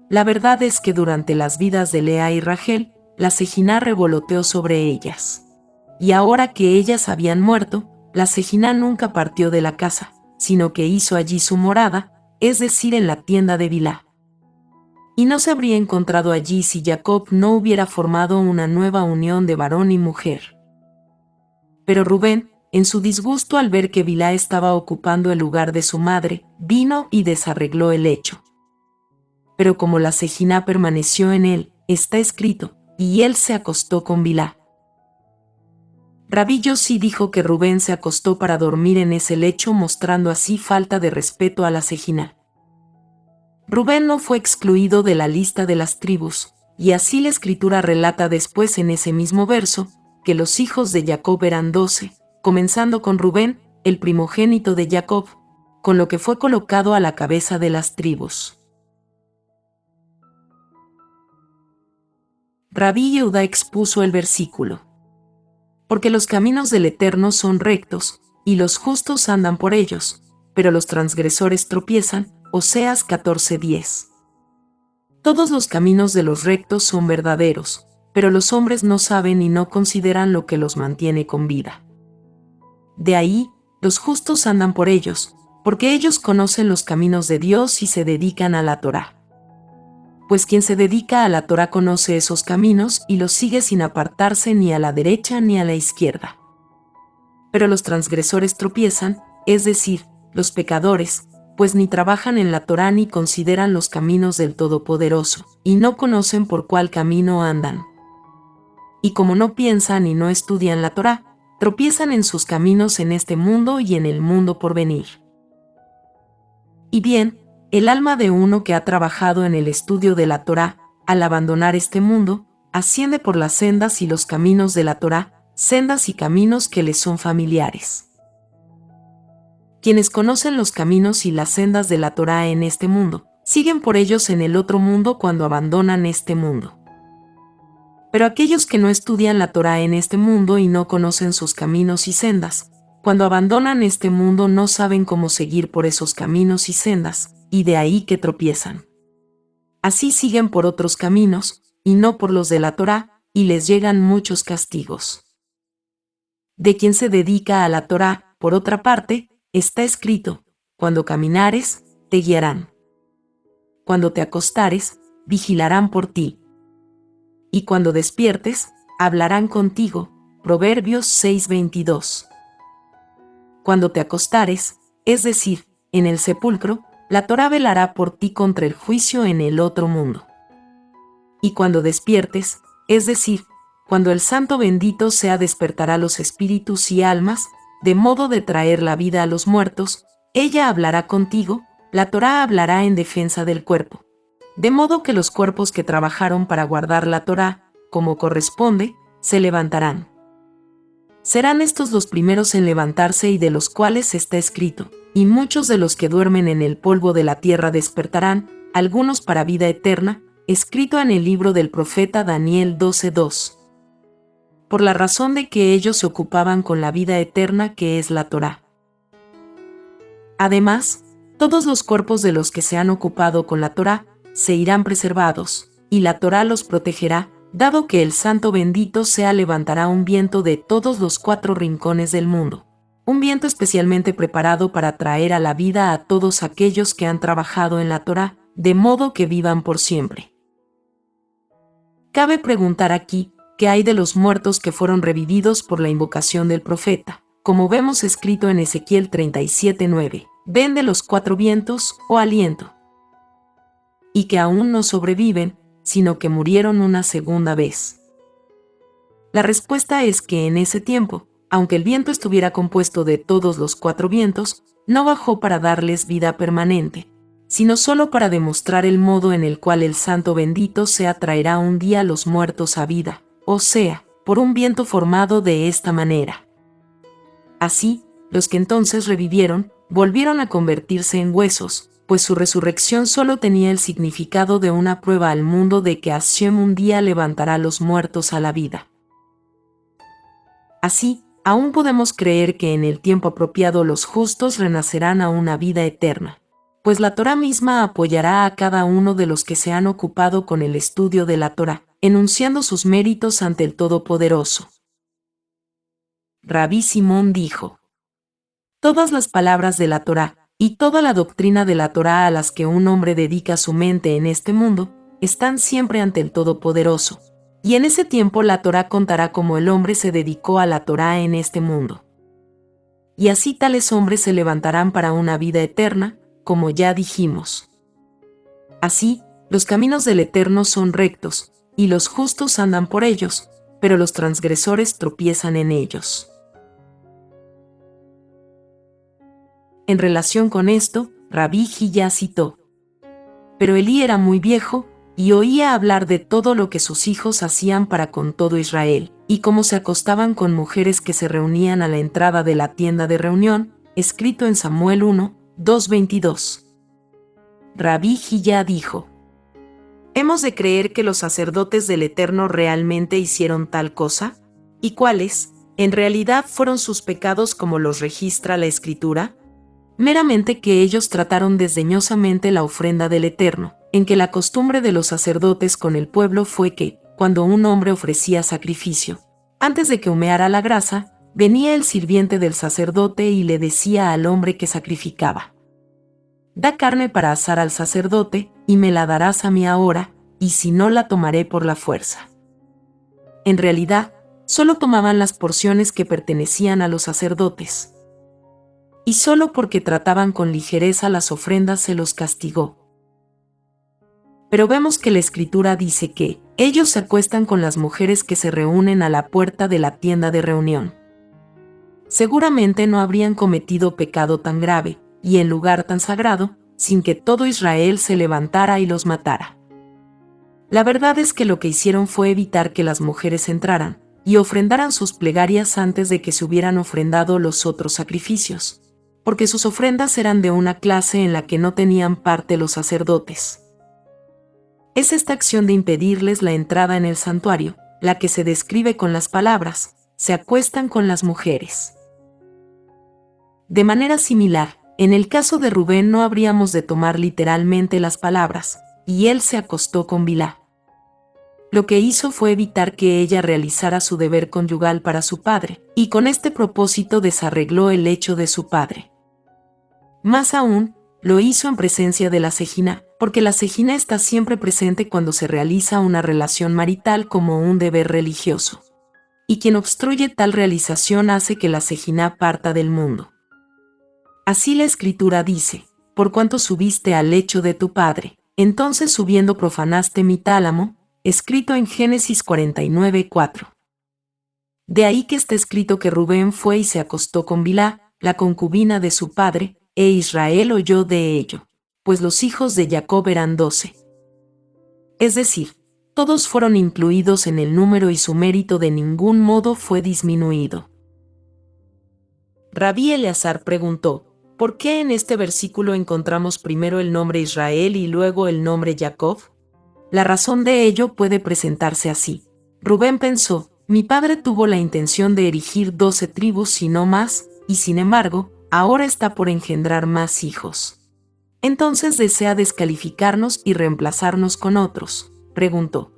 La verdad es que durante las vidas de Lea y Rachel, la Sejina revoloteó sobre ellas. Y ahora que ellas habían muerto, la Sejina nunca partió de la casa, sino que hizo allí su morada, es decir, en la tienda de Bilhá. Y no se habría encontrado allí si Jacob no hubiera formado una nueva unión de varón y mujer. Pero Rubén, en su disgusto al ver que Bilhá estaba ocupando el lugar de su madre, vino y desarregló el hecho. Pero como la Sejina permaneció en él, está escrito, y él se acostó con Bilhá. Rabí Yossi dijo que Rubén se acostó para dormir en ese lecho, mostrando así falta de respeto a la Sejina. Rubén no fue excluido de la lista de las tribus, y así la escritura relata después en ese mismo verso, que los hijos de Jacob eran 12, comenzando con Rubén, el primogénito de Jacob, con lo que fue colocado a la cabeza de las tribus. Rabí Yehudá expuso el versículo. Porque los caminos del Eterno son rectos, y los justos andan por ellos, pero los transgresores tropiezan, Oseas 14:10. Todos los caminos de los rectos son verdaderos, pero los hombres no saben y no consideran lo que los mantiene con vida. De ahí, los justos andan por ellos, porque ellos conocen los caminos de Dios y se dedican a la Torá. Pues quien se dedica a la Torá conoce esos caminos y los sigue sin apartarse ni a la derecha ni a la izquierda. Pero los transgresores tropiezan, es decir, los pecadores, pues ni trabajan en la Torá ni consideran los caminos del Todopoderoso, y no conocen por cuál camino andan. Y como no piensan y no estudian la Torá, tropiezan en sus caminos en este mundo y en el mundo por venir. Y bien, el alma de uno que ha trabajado en el estudio de la Torá, al abandonar este mundo, asciende por las sendas y los caminos de la Torá, sendas y caminos que le son familiares. Quienes conocen los caminos y las sendas de la Torá en este mundo, siguen por ellos en el otro mundo cuando abandonan este mundo. Pero aquellos que no estudian la Torá en este mundo y no conocen sus caminos y sendas, cuando abandonan este mundo no saben cómo seguir por esos caminos y sendas, y de ahí que tropiezan. Así siguen por otros caminos, y no por los de la Torá, y les llegan muchos castigos. De quien se dedica a la Torá, por otra parte, está escrito: cuando caminares, te guiarán. Cuando te acostares, vigilarán por ti. Y cuando despiertes, hablarán contigo. Proverbios 6:22. Cuando te acostares, es decir, en el sepulcro, la Torá velará por ti contra el juicio en el otro mundo. Y cuando despiertes, es decir, cuando el Santo bendito sea despertará los espíritus y almas, de modo de traer la vida a los muertos, ella hablará contigo, la Torá hablará en defensa del cuerpo. De modo que los cuerpos que trabajaron para guardar la Torá, como corresponde, se levantarán. Serán estos los primeros en levantarse y de los cuales está escrito: y muchos de los que duermen en el polvo de la tierra despertarán, algunos para vida eterna, escrito en el libro del profeta Daniel 12:2. Por la razón de que ellos se ocupaban con la vida eterna que es la Torá. Además, todos los cuerpos de los que se han ocupado con la Torá se irán preservados, y la Torá los protegerá, dado que el Santo bendito sea levantará un viento de todos los 4 rincones del mundo. Un viento especialmente preparado para traer a la vida a todos aquellos que han trabajado en la Torá, de modo que vivan por siempre. Cabe preguntar aquí, ¿qué hay de los muertos que fueron revividos por la invocación del profeta? Como vemos escrito en Ezequiel 37:9, ven de los 4 vientos, o aliento. Y que aún no sobreviven, sino que murieron una segunda vez. La respuesta es que en ese tiempo, aunque el viento estuviera compuesto de todos los 4 vientos, no bajó para darles vida permanente, sino solo para demostrar el modo en el cual el Santo bendito sea traerá un día a los muertos a vida, o sea, por un viento formado de esta manera. Así, los que entonces revivieron, volvieron a convertirse en huesos, pues su resurrección solo tenía el significado de una prueba al mundo de que Hashem un día levantará a los muertos a la vida. Así, aún podemos creer que en el tiempo apropiado los justos renacerán a una vida eterna, pues la Torá misma apoyará a cada uno de los que se han ocupado con el estudio de la Torá, enunciando sus méritos ante el Todopoderoso. Rabí Simón dijo: todas las palabras de la Torá, y toda la doctrina de la Torá a las que un hombre dedica su mente en este mundo, están siempre ante el Todopoderoso. Y en ese tiempo la Torá contará cómo el hombre se dedicó a la Torá en este mundo. Y así tales hombres se levantarán para una vida eterna, como ya dijimos. Así, los caminos del Eterno son rectos, y los justos andan por ellos, pero los transgresores tropiezan en ellos. En relación con esto, Rabí Hillá citó: pero Elí era muy viejo, y oía hablar de todo lo que sus hijos hacían para con todo Israel, y cómo se acostaban con mujeres que se reunían a la entrada de la tienda de reunión, escrito en Samuel 1:2-22. Rabí Hillá dijo: ¿hemos de creer que los sacerdotes del Eterno realmente hicieron tal cosa? ¿Y cuáles, en realidad, fueron sus pecados como los registra la Escritura? Meramente que ellos trataron desdeñosamente la ofrenda del Eterno, en que la costumbre de los sacerdotes con el pueblo fue que, cuando un hombre ofrecía sacrificio, antes de que humeara la grasa, venía el sirviente del sacerdote y le decía al hombre que sacrificaba: da carne para asar al sacerdote, y me la darás a mí ahora, y si no la tomaré por la fuerza. En realidad, solo tomaban las porciones que pertenecían a los sacerdotes. Y solo porque trataban con ligereza las ofrendas se los castigó. Pero vemos que la Escritura dice que ellos se acuestan con las mujeres que se reúnen a la puerta de la tienda de reunión. Seguramente no habrían cometido pecado tan grave, y en lugar tan sagrado, sin que todo Israel se levantara y los matara. La verdad es que lo que hicieron fue evitar que las mujeres entraran y ofrendaran sus plegarias antes de que se hubieran ofrendado los otros sacrificios, porque sus ofrendas eran de una clase en la que no tenían parte los sacerdotes. Es esta acción de impedirles la entrada en el santuario, la que se describe con las palabras: se acuestan con las mujeres. De manera similar, en el caso de Rubén no habríamos de tomar literalmente las palabras: y él se acostó con Bilhá. Lo que hizo fue evitar que ella realizara su deber conyugal para su padre, y con este propósito desarregló el hecho de su padre. Más aún, lo hizo en presencia de la Sejiná, porque la Sejiná está siempre presente cuando se realiza una relación marital como un deber religioso. Y quien obstruye tal realización hace que la Sejiná parta del mundo. Así la Escritura dice: por cuanto subiste al lecho de tu padre, entonces subiendo profanaste mi tálamo, escrito en Génesis 49:4. De ahí que está escrito que Rubén fue y se acostó con Bilhá, la concubina de su padre, e Israel oyó de ello, pues los hijos de Jacob eran 12. Es decir, todos fueron incluidos en el número y su mérito de ningún modo fue disminuido. Rabí Eleazar preguntó: ¿por qué en este versículo encontramos primero el nombre Israel y luego el nombre Jacob? La razón de ello puede presentarse así. Rubén pensó, mi padre tuvo la intención de erigir 12 tribus y no más, y sin embargo, ahora está por engendrar más hijos. Entonces desea descalificarnos y reemplazarnos con otros, preguntó.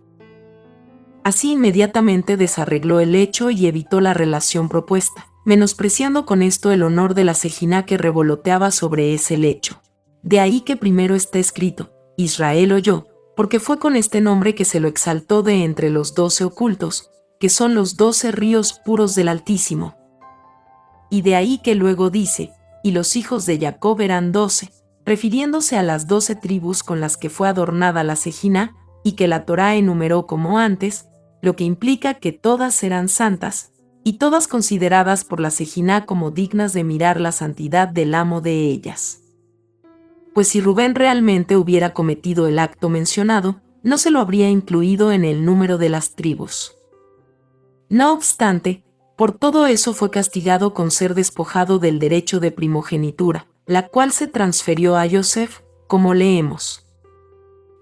Así inmediatamente desarregló el hecho y evitó la relación propuesta, menospreciando con esto el honor de la Sejiná que revoloteaba sobre ese lecho. De ahí que primero está escrito, Israel oyó, porque fue con este nombre que se lo exaltó de entre los 12 ocultos, que son los 12 ríos puros del Altísimo. Y de ahí que luego dice, y los hijos de Jacob eran 12, refiriéndose a las 12 tribus con las que fue adornada la Sejiná, y que la Torá enumeró como antes, lo que implica que todas eran santas, y todas consideradas por la Sejiná como dignas de mirar la santidad del amo de ellas. Pues si Rubén realmente hubiera cometido el acto mencionado, no se lo habría incluido en el número de las tribus. No obstante, por todo eso fue castigado con ser despojado del derecho de primogenitura, la cual se transfirió a Yosef, como leemos.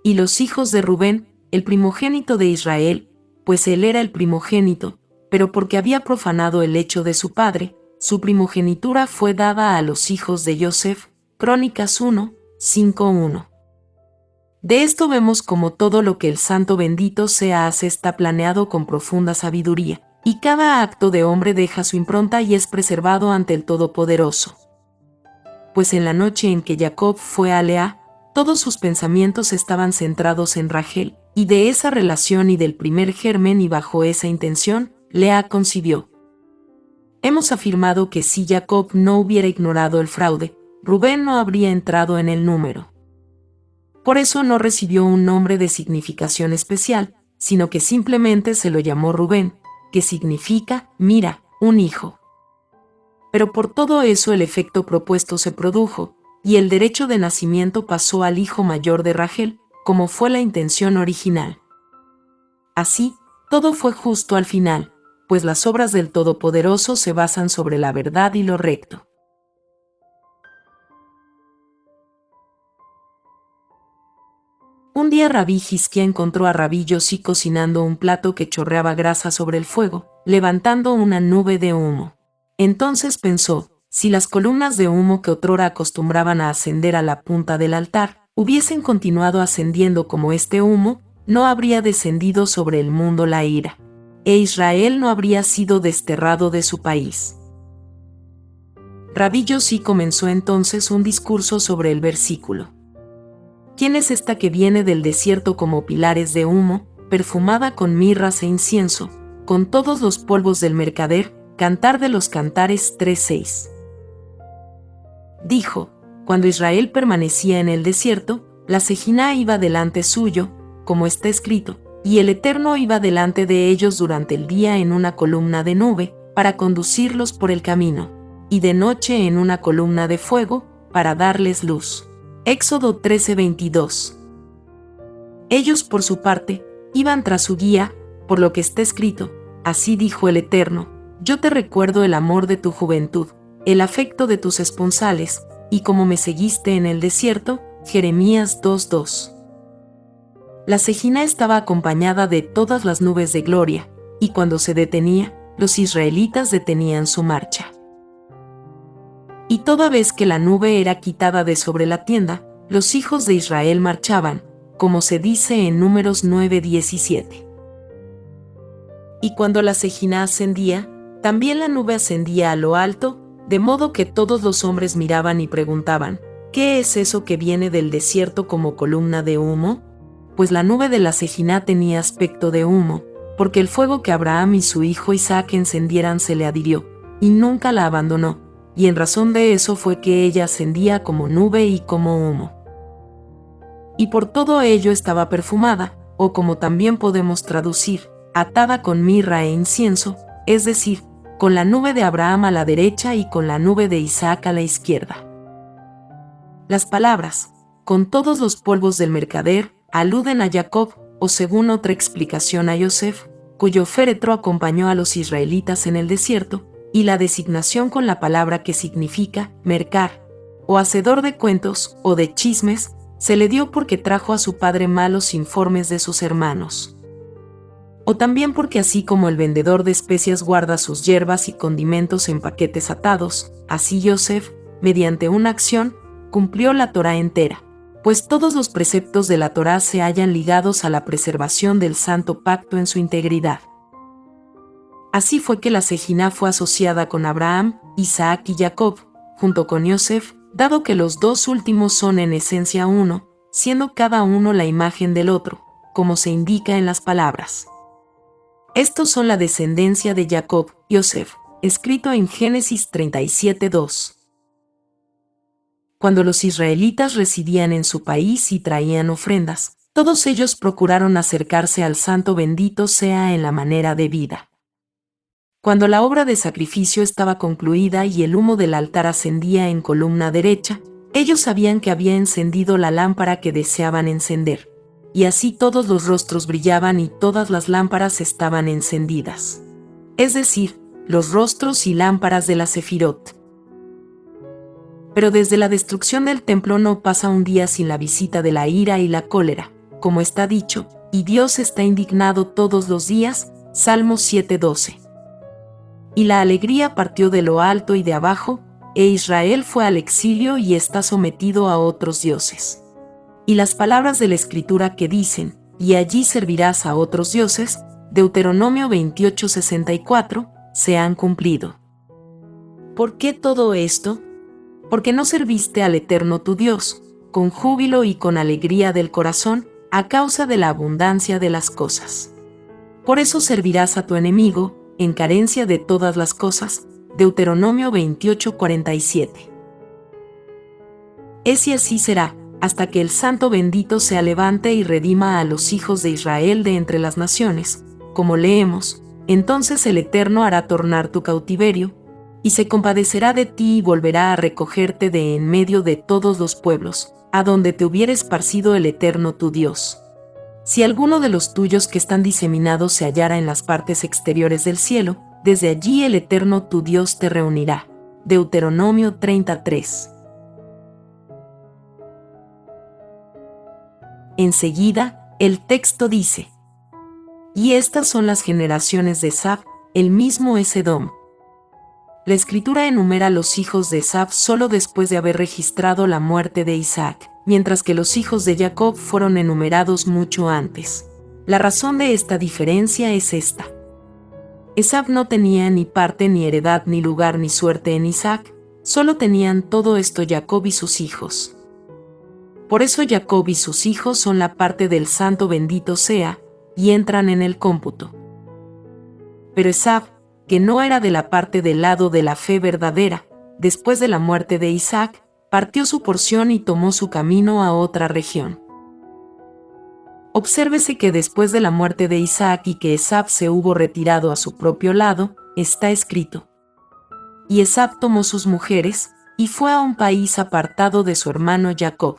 Y los hijos de Rubén, el primogénito de Israel, pues él era el primogénito, pero porque había profanado el lecho de su padre, su primogenitura fue dada a los hijos de Yosef, Crónicas 1, 5:1. De esto vemos como todo lo que el Santo bendito sea hace está planeado con profunda sabiduría, y cada acto de hombre deja su impronta y es preservado ante el Todopoderoso. Pues en la noche en que Jacob fue a Lea, todos sus pensamientos estaban centrados en Rachel, y de esa relación y del primer germen y bajo esa intención, Lea concibió. Hemos afirmado que si Jacob no hubiera ignorado el fraude, Rubén no habría entrado en el número. Por eso no recibió un nombre de significación especial, sino que simplemente se lo llamó Rubén, que significa, mira, un hijo. Pero por todo eso el efecto propuesto se produjo, y el derecho de nacimiento pasó al hijo mayor de Rachel, como fue la intención original. Así, todo fue justo al final, pues las obras del Todopoderoso se basan sobre la verdad y lo recto. Un día Rabí Hizquía encontró a Rabí Yossi cocinando un plato que chorreaba grasa sobre el fuego, levantando una nube de humo. Entonces pensó, si las columnas de humo que otrora acostumbraban a ascender a la punta del altar, hubiesen continuado ascendiendo como este humo, no habría descendido sobre el mundo la ira, e Israel no habría sido desterrado de su país. Rabí Yossi comenzó entonces un discurso sobre el versículo. ¿Quién es esta que viene del desierto como pilares de humo, perfumada con mirras e incienso, con todos los polvos del mercader? Cantar de los Cantares 3:6. Dijo, cuando Israel permanecía en el desierto, la Sejiná iba delante suyo, como está escrito, y el Eterno iba delante de ellos durante el día en una columna de nube, para conducirlos por el camino, y de noche en una columna de fuego, para darles luz. Éxodo 13:22. Ellos, por su parte, iban tras su guía, por lo que está escrito, así dijo el Eterno, yo te recuerdo el amor de tu juventud, el afecto de tus esponsales, y como me seguiste en el desierto, Jeremías 2:2. La Sejiná estaba acompañada de todas las nubes de gloria, y cuando se detenía, los israelitas detenían su marcha. Y toda vez que la nube era quitada de sobre la tienda, los hijos de Israel marchaban, como se dice en Números 9:17. Y cuando la Sejiná ascendía, también la nube ascendía a lo alto, de modo que todos los hombres miraban y preguntaban, ¿qué es eso que viene del desierto como columna de humo? Pues la nube de la Sejiná tenía aspecto de humo, porque el fuego que Abraham y su hijo Isaac encendieran se le adhirió, y nunca la abandonó, y en razón de eso fue que ella ascendía como nube y como humo. Y por todo ello estaba perfumada, o como también podemos traducir, atada con mirra e incienso, es decir, con la nube de Abraham a la derecha y con la nube de Isaac a la izquierda. Las palabras, con todos los polvos del mercader, aluden a Jacob, o según otra explicación a Yosef, cuyo féretro acompañó a los israelitas en el desierto, y la designación con la palabra que significa mercar, o hacedor de cuentos o de chismes, se le dio porque trajo a su padre malos informes de sus hermanos. O también porque así como el vendedor de especias guarda sus hierbas y condimentos en paquetes atados, así Yosef, mediante una acción, cumplió la Torá entera, pues todos los preceptos de la Torá se hallan ligados a la preservación del Santo Pacto en su integridad. Así fue que la Sejiná fue asociada con Abraham, Isaac y Jacob, junto con Yosef, dado que los dos últimos son en esencia uno, siendo cada uno la imagen del otro, como se indica en las palabras. Estos son la descendencia de Jacob, Yosef, escrito en Génesis 37:2. Cuando los israelitas residían en su país y traían ofrendas, todos ellos procuraron acercarse al Santo bendito sea en la manera debida. Cuando la obra de sacrificio estaba concluida y el humo del altar ascendía en columna derecha, ellos sabían que había encendido la lámpara que deseaban encender, y así todos los rostros brillaban y todas las lámparas estaban encendidas. Es decir, los rostros y lámparas de la Sefirot. Pero desde la destrucción del templo no pasa un día sin la visita de la ira y la cólera, como está dicho, y Dios está indignado todos los días, Salmos 7:12. Y la alegría partió de lo alto y de abajo, e Israel fue al exilio y está sometido a otros dioses. Y las palabras de la Escritura que dicen, y allí servirás a otros dioses, Deuteronomio 28:64, se han cumplido. ¿Por qué todo esto? Porque no serviste al Eterno tu Dios, con júbilo y con alegría del corazón, a causa de la abundancia de las cosas. Por eso servirás a tu enemigo, en carencia de todas las cosas, Deuteronomio 28:47. Es y así será, hasta que el Santo bendito se levante y redima a los hijos de Israel de entre las naciones, como leemos, entonces el Eterno hará tornar tu cautiverio, y se compadecerá de ti y volverá a recogerte de en medio de todos los pueblos, a donde te hubiere esparcido el Eterno tu Dios. Si alguno de los tuyos que están diseminados se hallara en las partes exteriores del cielo, desde allí el Eterno tu Dios te reunirá. Deuteronomio 33. Enseguida, el texto dice: y estas son las generaciones de Esaf, el mismo es Edom. La Escritura enumera los hijos de Esaf solo después de haber registrado la muerte de Isaac, mientras que los hijos de Jacob fueron enumerados mucho antes. La razón de esta diferencia es esta. Esaf no tenía ni parte ni heredad ni lugar ni suerte en Isaac, solo tenían todo esto Jacob y sus hijos. Por eso Jacob y sus hijos son la parte del Santo bendito sea, y entran en el cómputo. Pero Esaf, que no era de la parte del lado de la fe verdadera, después de la muerte de Isaac, partió su porción y tomó su camino a otra región. Obsérvese que después de la muerte de Isaac y que Esaf se hubo retirado a su propio lado, está escrito: y Esaf tomó sus mujeres, y fue a un país apartado de su hermano Jacob.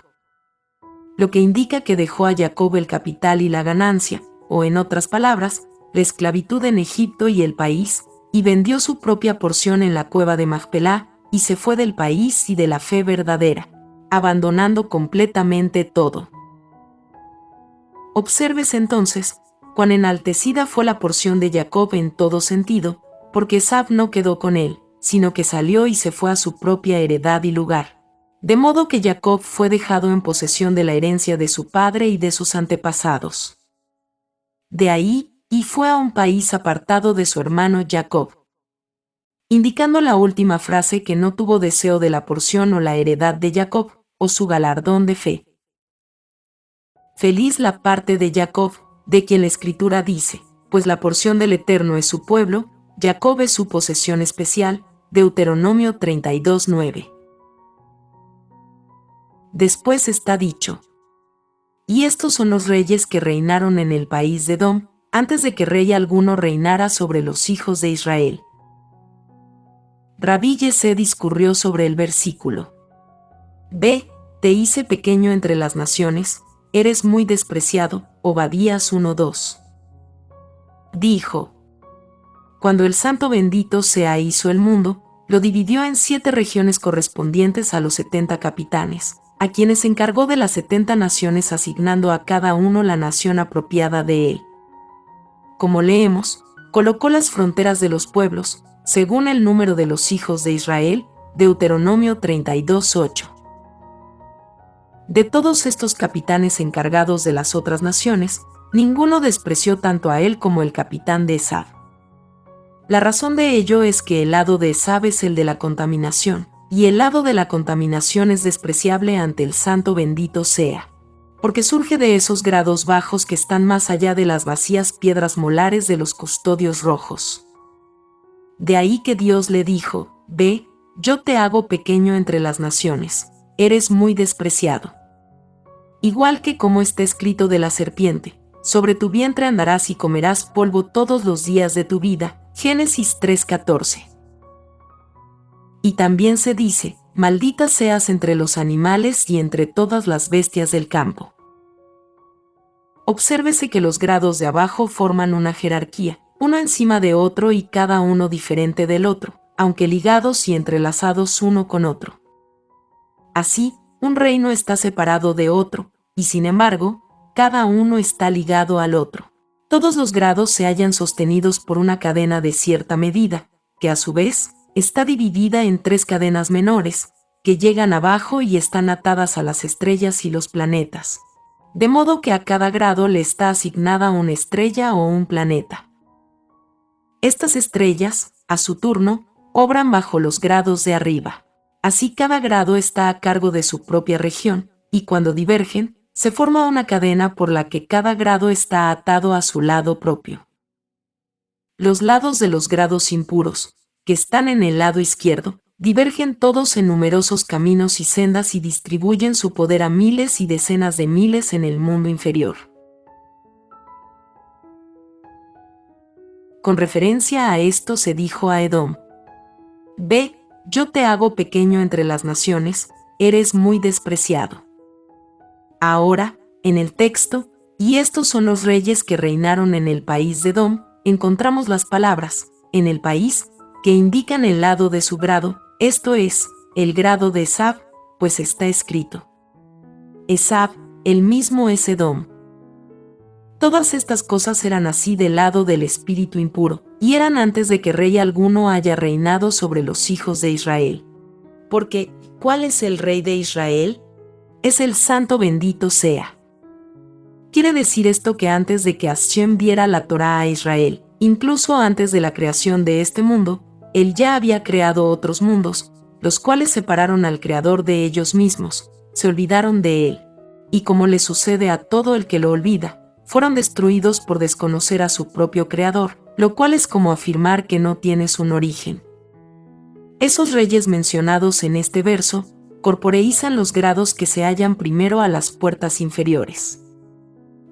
Lo que indica que dejó a Jacob el capital y la ganancia, o en otras palabras, la esclavitud en Egipto y el país, y vendió su propia porción en la cueva de Macpelá, y se fue del país y de la fe verdadera, abandonando completamente todo. Obsérvese entonces, cuán enaltecida fue la porción de Jacob en todo sentido, porque Esaf no quedó con él, sino que salió y se fue a su propia heredad y lugar. De modo que Jacob fue dejado en posesión de la herencia de su padre y de sus antepasados. De ahí, y fue a un país apartado de su hermano Jacob. Indicando la última frase que no tuvo deseo de la porción o la heredad de Jacob, o su galardón de fe. Feliz la parte de Jacob, de quien la Escritura dice, pues la porción del Eterno es su pueblo, Jacob es su posesión especial, Deuteronomio 32:9. Después está dicho: y estos son los reyes que reinaron en el país de Edom, antes de que rey alguno reinara sobre los hijos de Israel. Rabí Yesé discurrió sobre el versículo: Ve, te hice pequeño entre las naciones, eres muy despreciado, Obadías 1:2. Dijo: cuando el Santo bendito sea hizo el mundo, lo dividió en 7 regiones correspondientes a los 70 capitanes, a quienes encargó de las 70 naciones asignando a cada uno la nación apropiada de él. Como leemos, colocó las fronteras de los pueblos, según el número de los hijos de Israel, Deuteronomio 32:8. De todos estos capitanes encargados de las otras naciones, ninguno despreció tanto a él como el capitán de Esab. La razón de ello es que el lado de Esab es el de la contaminación, y el lado de la contaminación es despreciable ante el Santo bendito sea, porque surge de esos grados bajos que están más allá de las vacías piedras molares de los custodios rojos. De ahí que Dios le dijo: Ve, yo te hago pequeño entre las naciones, eres muy despreciado. Igual que como está escrito de la serpiente, sobre tu vientre andarás y comerás polvo todos los días de tu vida. Génesis 3:14. Y también se dice: maldita seas entre los animales y entre todas las bestias del campo. Obsérvese que los grados de abajo forman una jerarquía, uno encima de otro y cada uno diferente del otro, aunque ligados y entrelazados uno con otro. Así, un reino está separado de otro, y sin embargo, cada uno está ligado al otro. Todos los grados se hallan sostenidos por una cadena de cierta medida, que a su vez, está dividida en 3 cadenas menores, que llegan abajo y están atadas a las estrellas y los planetas. De modo que a cada grado le está asignada una estrella o un planeta. Estas estrellas, a su turno, obran bajo los grados de arriba. Así cada grado está a cargo de su propia región, y cuando divergen, se forma una cadena por la que cada grado está atado a su lado propio. Los lados de los grados impuros, que están en el lado izquierdo, divergen todos en numerosos caminos y sendas y distribuyen su poder a miles y decenas de miles en el mundo inferior. Con referencia a esto se dijo a Edom: Ve, yo te hago pequeño entre las naciones, eres muy despreciado. Ahora, en el texto, y estos son los reyes que reinaron en el país de Edom, encontramos las palabras, en el país, que indican el lado de su grado, esto es, el grado de Esab, pues está escrito: Esab, el mismo es Edom. Todas estas cosas eran así del lado del espíritu impuro, y eran antes de que rey alguno haya reinado sobre los hijos de Israel. Porque, ¿cuál es el rey de Israel? Es el Santo bendito sea. Quiere decir esto que antes de que Hashem diera la Torá a Israel, incluso antes de la creación de este mundo, él ya había creado otros mundos, los cuales separaron al Creador de ellos mismos, se olvidaron de él, y como le sucede a todo el que lo olvida, fueron destruidos por desconocer a su propio Creador, lo cual es como afirmar que no tienes un origen. Esos reyes mencionados en este verso, corporeizan los grados que se hallan primero a las puertas inferiores.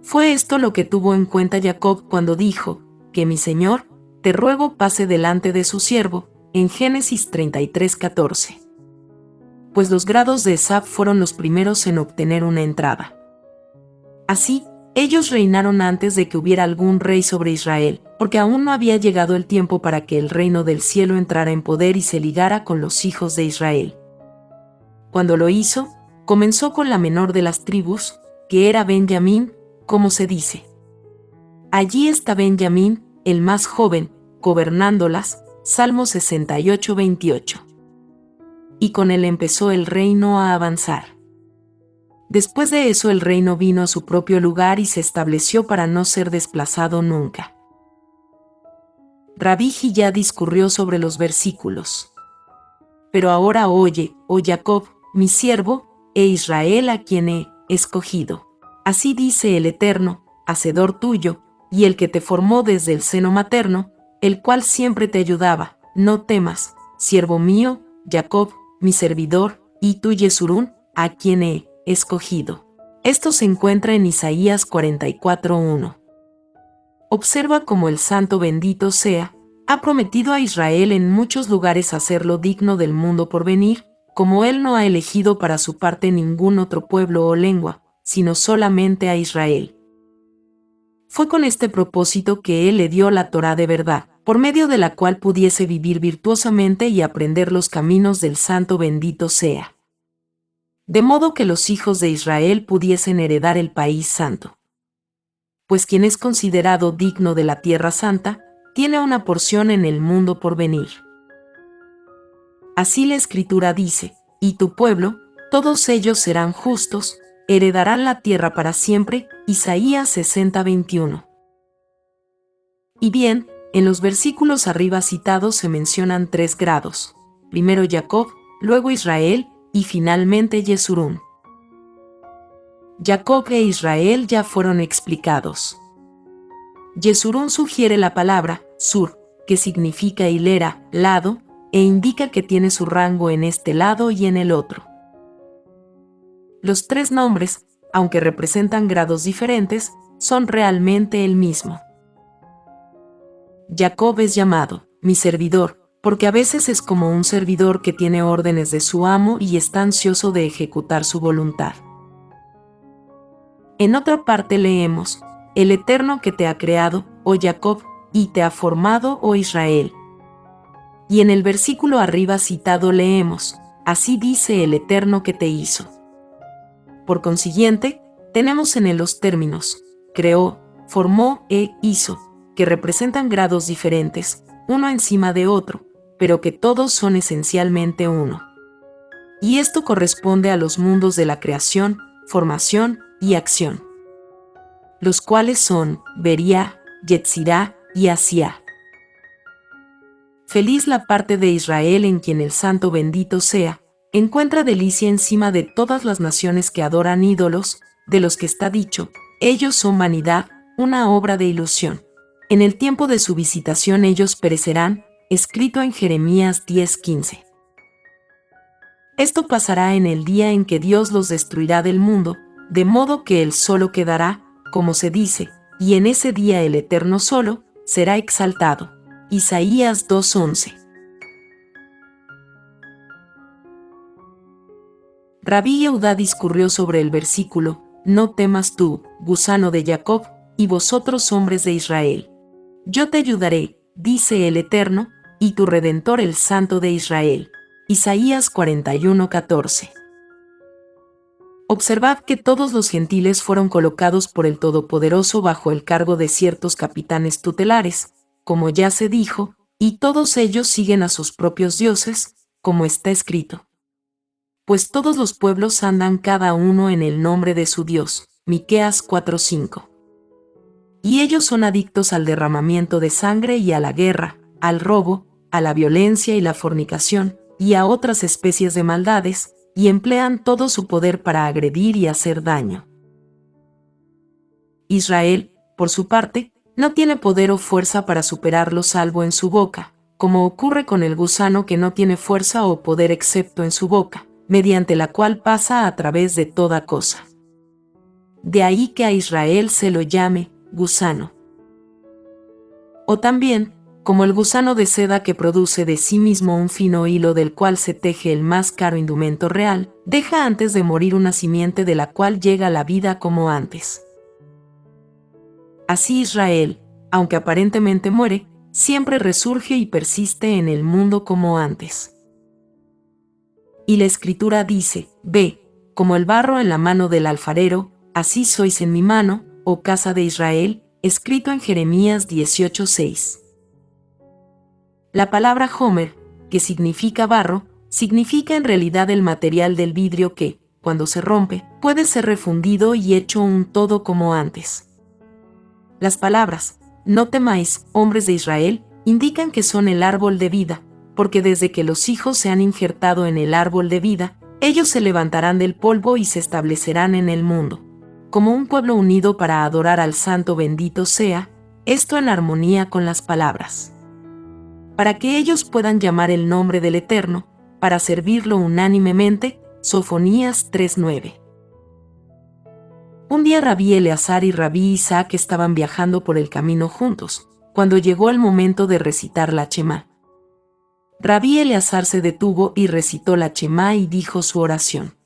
Fue esto lo que tuvo en cuenta Jacob cuando dijo: que mi Señor, te ruego pase delante de su siervo, en Génesis 33:14. Pues los grados de Esab fueron los primeros en obtener una entrada. Así, ellos reinaron antes de que hubiera algún rey sobre Israel, porque aún no había llegado el tiempo para que el reino del cielo entrara en poder y se ligara con los hijos de Israel. Cuando lo hizo, comenzó con la menor de las tribus, que era Benjamín, como se dice. Allí está Benjamín, el más joven, gobernándolas, Salmo 68:28. Y con él empezó el reino a avanzar. Después de eso el reino vino a su propio lugar y se estableció para no ser desplazado nunca. Rabí Hillá discurrió sobre los versículos. Pero ahora oye, oh Jacob, mi siervo, e Israel a quien he escogido. Así dice el Eterno, hacedor tuyo, y el que te formó desde el seno materno, el cual siempre te ayudaba: no temas, siervo mío, Jacob, mi servidor, y tú Yesurún, a quien he escogido. Esto se encuentra en Isaías 44:1. Observa cómo el Santo bendito sea, ha prometido a Israel en muchos lugares hacerlo digno del mundo por venir, como él no ha elegido para su parte ningún otro pueblo o lengua, sino solamente a Israel. Fue con este propósito que él le dio la Torá de verdad, por medio de la cual pudiese vivir virtuosamente y aprender los caminos del Santo bendito sea. de modo que los hijos de Israel pudiesen heredar el país santo. Pues quien es considerado digno de la tierra santa, tiene una porción en el mundo por venir. Así la Escritura dice, y tu pueblo, todos ellos serán justos, heredarán la tierra para siempre. Isaías 60:21. Y bien, en los versículos arriba citados se mencionan 3 grados, primero Jacob, luego Israel, y finalmente Yesurún. Jacob e Israel ya fueron explicados. Yesurún sugiere la palabra sur, que significa hilera, lado, e indica que tiene su rango en este lado y en el otro. Los 3 nombres, aunque representan grados diferentes, son realmente el mismo. Jacob es llamado mi servidor, porque a veces es como un servidor que tiene órdenes de su amo y está ansioso de ejecutar su voluntad. En otra parte leemos, el Eterno que te ha creado, oh Jacob, y te ha formado, oh Israel. Y en el versículo arriba citado leemos, así dice el Eterno que te hizo. Por consiguiente, tenemos en él los términos, creó, formó e hizo, que representan grados diferentes, uno encima de otro, pero que todos son esencialmente uno. Y esto corresponde a los mundos de la creación, formación y acción, los cuales son Bería, Yetzirá y Asiá. Feliz la parte de Israel en quien el Santo bendito sea, encuentra delicia encima de todas las naciones que adoran ídolos, de los que está dicho, ellos son vanidad, una obra de ilusión. En el tiempo de su visitación ellos perecerán, escrito en Jeremías 10:15. Esto pasará en el día en que Dios los destruirá del mundo, de modo que Él solo quedará, como se dice, y en ese día el Eterno solo será exaltado. Isaías 2:11. Rabí Yehudá discurrió sobre el versículo, no temas tú, gusano de Jacob, y vosotros hombres de Israel. Yo te ayudaré, dice el Eterno, y tu Redentor el Santo de Israel. Isaías 41:14. Observad que todos los gentiles fueron colocados por el Todopoderoso bajo el cargo de ciertos capitanes tutelares, como ya se dijo, y todos ellos siguen a sus propios dioses, como está escrito. Pues todos los pueblos andan cada uno en el nombre de su Dios. Miqueas 4:5. Y ellos son adictos al derramamiento de sangre y a la guerra, al robo, a la violencia y la fornicación, y a otras especies de maldades, y emplean todo su poder para agredir y hacer daño. Israel, por su parte, no tiene poder o fuerza para superarlo salvo en su boca, como ocurre con el gusano que no tiene fuerza o poder excepto en su boca, mediante la cual pasa a través de toda cosa. De ahí que a Israel se lo llame gusano. O también, como el gusano de seda que produce de sí mismo un fino hilo del cual se teje el más caro indumento real, deja antes de morir una simiente de la cual llega la vida como antes. Así Israel, aunque aparentemente muere, siempre resurge y persiste en el mundo como antes. Y la Escritura dice, ve, como el barro en la mano del alfarero, así sois en mi mano, oh casa de Israel, escrito en Jeremías 18:6. La palabra Homer, que significa barro, significa en realidad el material del vidrio que, cuando se rompe, puede ser refundido y hecho un todo como antes. Las palabras, no temáis, hombres de Israel, indican que son el árbol de vida, porque desde que los hijos se han injertado en el árbol de vida, ellos se levantarán del polvo y se establecerán en el mundo, como un pueblo unido para adorar al Santo bendito sea, esto en armonía con las palabras. Para que ellos puedan llamar el nombre del Eterno, para servirlo unánimemente, Sofonías 3:9. Un día Rabí Eleazar y Rabí Isaac estaban viajando por el camino juntos, cuando llegó el momento de recitar la Shemá. Rabí Eleazar se detuvo y recitó la Shemá y dijo su oración.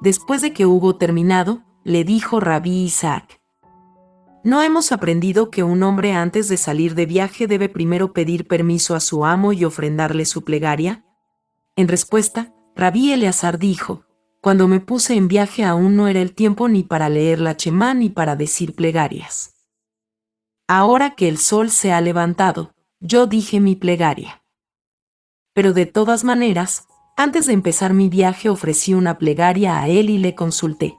Después de que hubo terminado, le dijo Rabí Isaac: ¿No hemos aprendido que un hombre antes de salir de viaje debe primero pedir permiso a su amo y ofrendarle su plegaria? En respuesta, Rabí Eleazar dijo: cuando me puse en viaje aún no era el tiempo ni para leer la Shemá ni para decir plegarias. Ahora que el sol se ha levantado, yo dije mi plegaria. Pero de todas maneras, antes de empezar mi viaje ofrecí una plegaria a él y le consulté.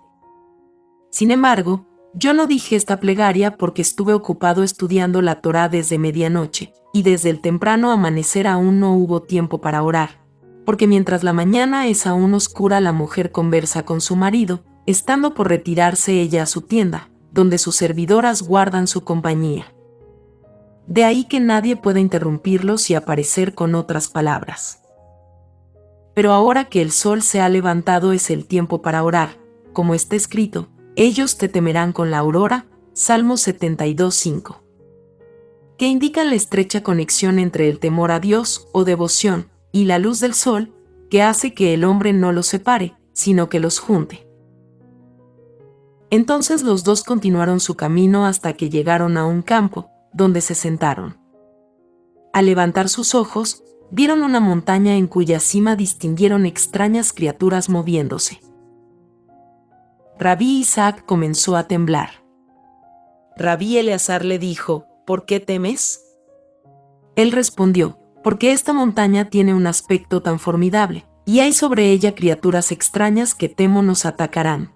Sin embargo, yo no dije esta plegaria porque estuve ocupado estudiando la Torá desde medianoche, y desde el temprano amanecer aún no hubo tiempo para orar, porque mientras la mañana es aún oscura la mujer conversa con su marido, estando por retirarse ella a su tienda, donde sus servidoras guardan su compañía. De ahí que nadie pueda interrumpirlos y aparecer con otras palabras. Pero ahora que el sol se ha levantado es el tiempo para orar, como está escrito, ellos te temerán con la aurora, Salmo 72:5. Que indica la estrecha conexión entre el temor a Dios o devoción y la luz del sol, que hace que el hombre no los separe, sino que los junte. Entonces los dos continuaron su camino hasta que llegaron a un campo, donde se sentaron. Al levantar sus ojos, vieron una montaña en cuya cima distinguieron extrañas criaturas moviéndose. Rabí Isaac comenzó a temblar. Rabí Eleazar le dijo, ¿por qué temes? Él respondió, porque esta montaña tiene un aspecto tan formidable, y hay sobre ella criaturas extrañas que temo nos atacarán.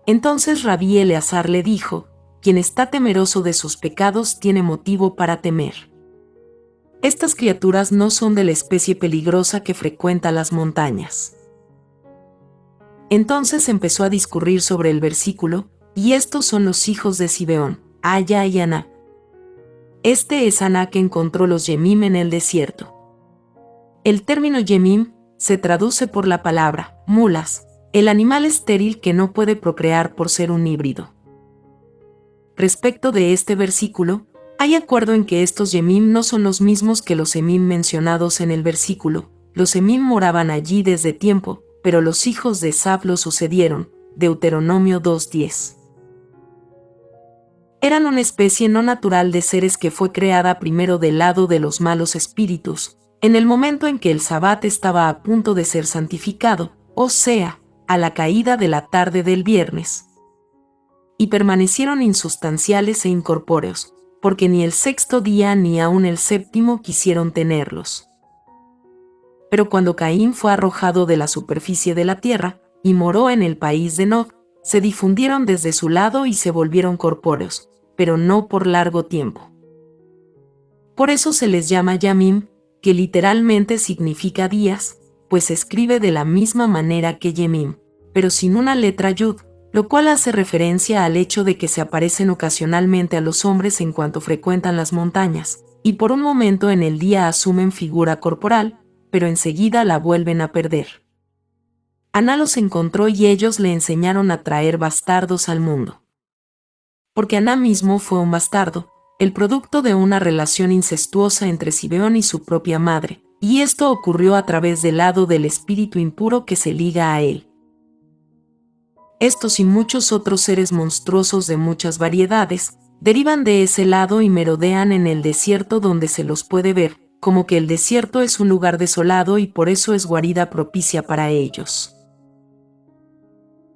Entonces Rabí Eleazar le dijo, quien está temeroso de sus pecados tiene motivo para temer. Estas criaturas no son de la especie peligrosa que frecuenta las montañas. Entonces empezó a discurrir sobre el versículo, y estos son los hijos de Zibeón, Aya y Aná. Este es Aná que encontró los Yemim en el desierto. El término Yemim se traduce por la palabra mulas, el animal estéril que no puede procrear por ser un híbrido. Respecto de este versículo, hay acuerdo en que estos Yemim no son los mismos que los Emim mencionados en el versículo. Los Emim moraban allí desde tiempo, pero los hijos de Esaf lo sucedieron. Deuteronomio 2:10. Eran una especie no natural de seres que fue creada primero del lado de los malos espíritus, en el momento en que el Sabbat estaba a punto de ser santificado, o sea, a la caída de la tarde del viernes. Y permanecieron insustanciales e incorpóreos, porque ni el sexto día ni aun el séptimo quisieron tenerlos. Pero cuando Caín fue arrojado de la superficie de la tierra, y moró en el país de Nod, se difundieron desde su lado y se volvieron corpóreos, pero no por largo tiempo. Por eso se les llama Yamim, que literalmente significa días, pues se escribe de la misma manera que Yemim, pero sin una letra Yud, lo cual hace referencia al hecho de que se aparecen ocasionalmente a los hombres en cuanto frecuentan las montañas, y por un momento en el día asumen figura corporal, pero enseguida la vuelven a perder. Aná los encontró y ellos le enseñaron a traer bastardos al mundo. Porque Aná mismo fue un bastardo, el producto de una relación incestuosa entre Zibeón y su propia madre, y esto ocurrió a través del lado del espíritu impuro que se liga a él. Estos y muchos otros seres monstruosos de muchas variedades, derivan de ese lado y merodean en el desierto donde se los puede ver, como que el desierto es un lugar desolado y por eso es guarida propicia para ellos.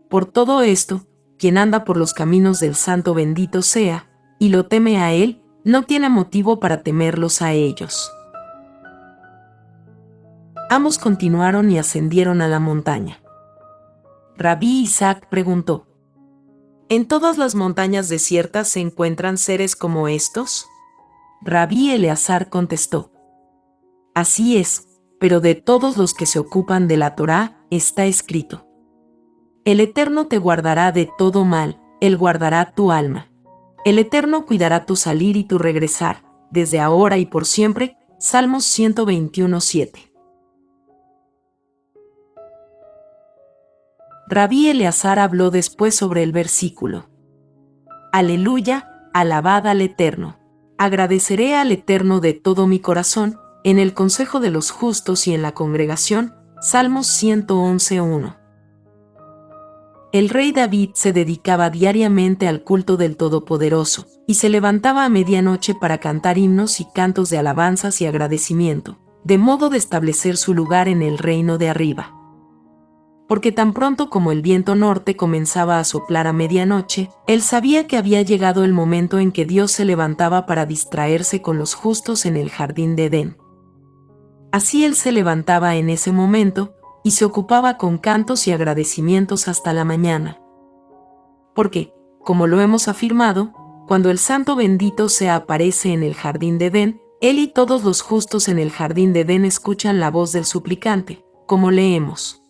Por todo esto, quien anda por los caminos del Santo bendito sea, y lo teme a él, no tiene motivo para temerlos a ellos. Ambos continuaron y ascendieron a la montaña. Rabí Isaac preguntó, ¿en todas las montañas desiertas se encuentran seres como estos? Rabí Eleazar contestó, así es, pero de todos los que se ocupan de la Torá, está escrito. El Eterno te guardará de todo mal, Él guardará tu alma. El Eterno cuidará tu salir y tu regresar, desde ahora y por siempre. Salmos 121:7. Rabí Eleazar habló después sobre el versículo. Aleluya, alabad al Eterno. Agradeceré al Eterno de todo mi corazón, en el consejo de los justos y en la congregación. Salmos 111:1. El rey David se dedicaba diariamente al culto del Todopoderoso, y se levantaba a medianoche para cantar himnos y cantos de alabanzas y agradecimiento, de modo de establecer su lugar en el reino de arriba. porque tan pronto como el viento norte comenzaba a soplar a medianoche, él sabía que había llegado el momento en que Dios se levantaba para distraerse con los justos en el jardín de Edén. Así él se levantaba en ese momento, y se ocupaba con cantos y agradecimientos hasta la mañana. Porque, como lo hemos afirmado, cuando el Santo bendito sea aparece en el jardín de Edén, él y todos los justos en el jardín de Edén escuchan la voz del suplicante, como leemos.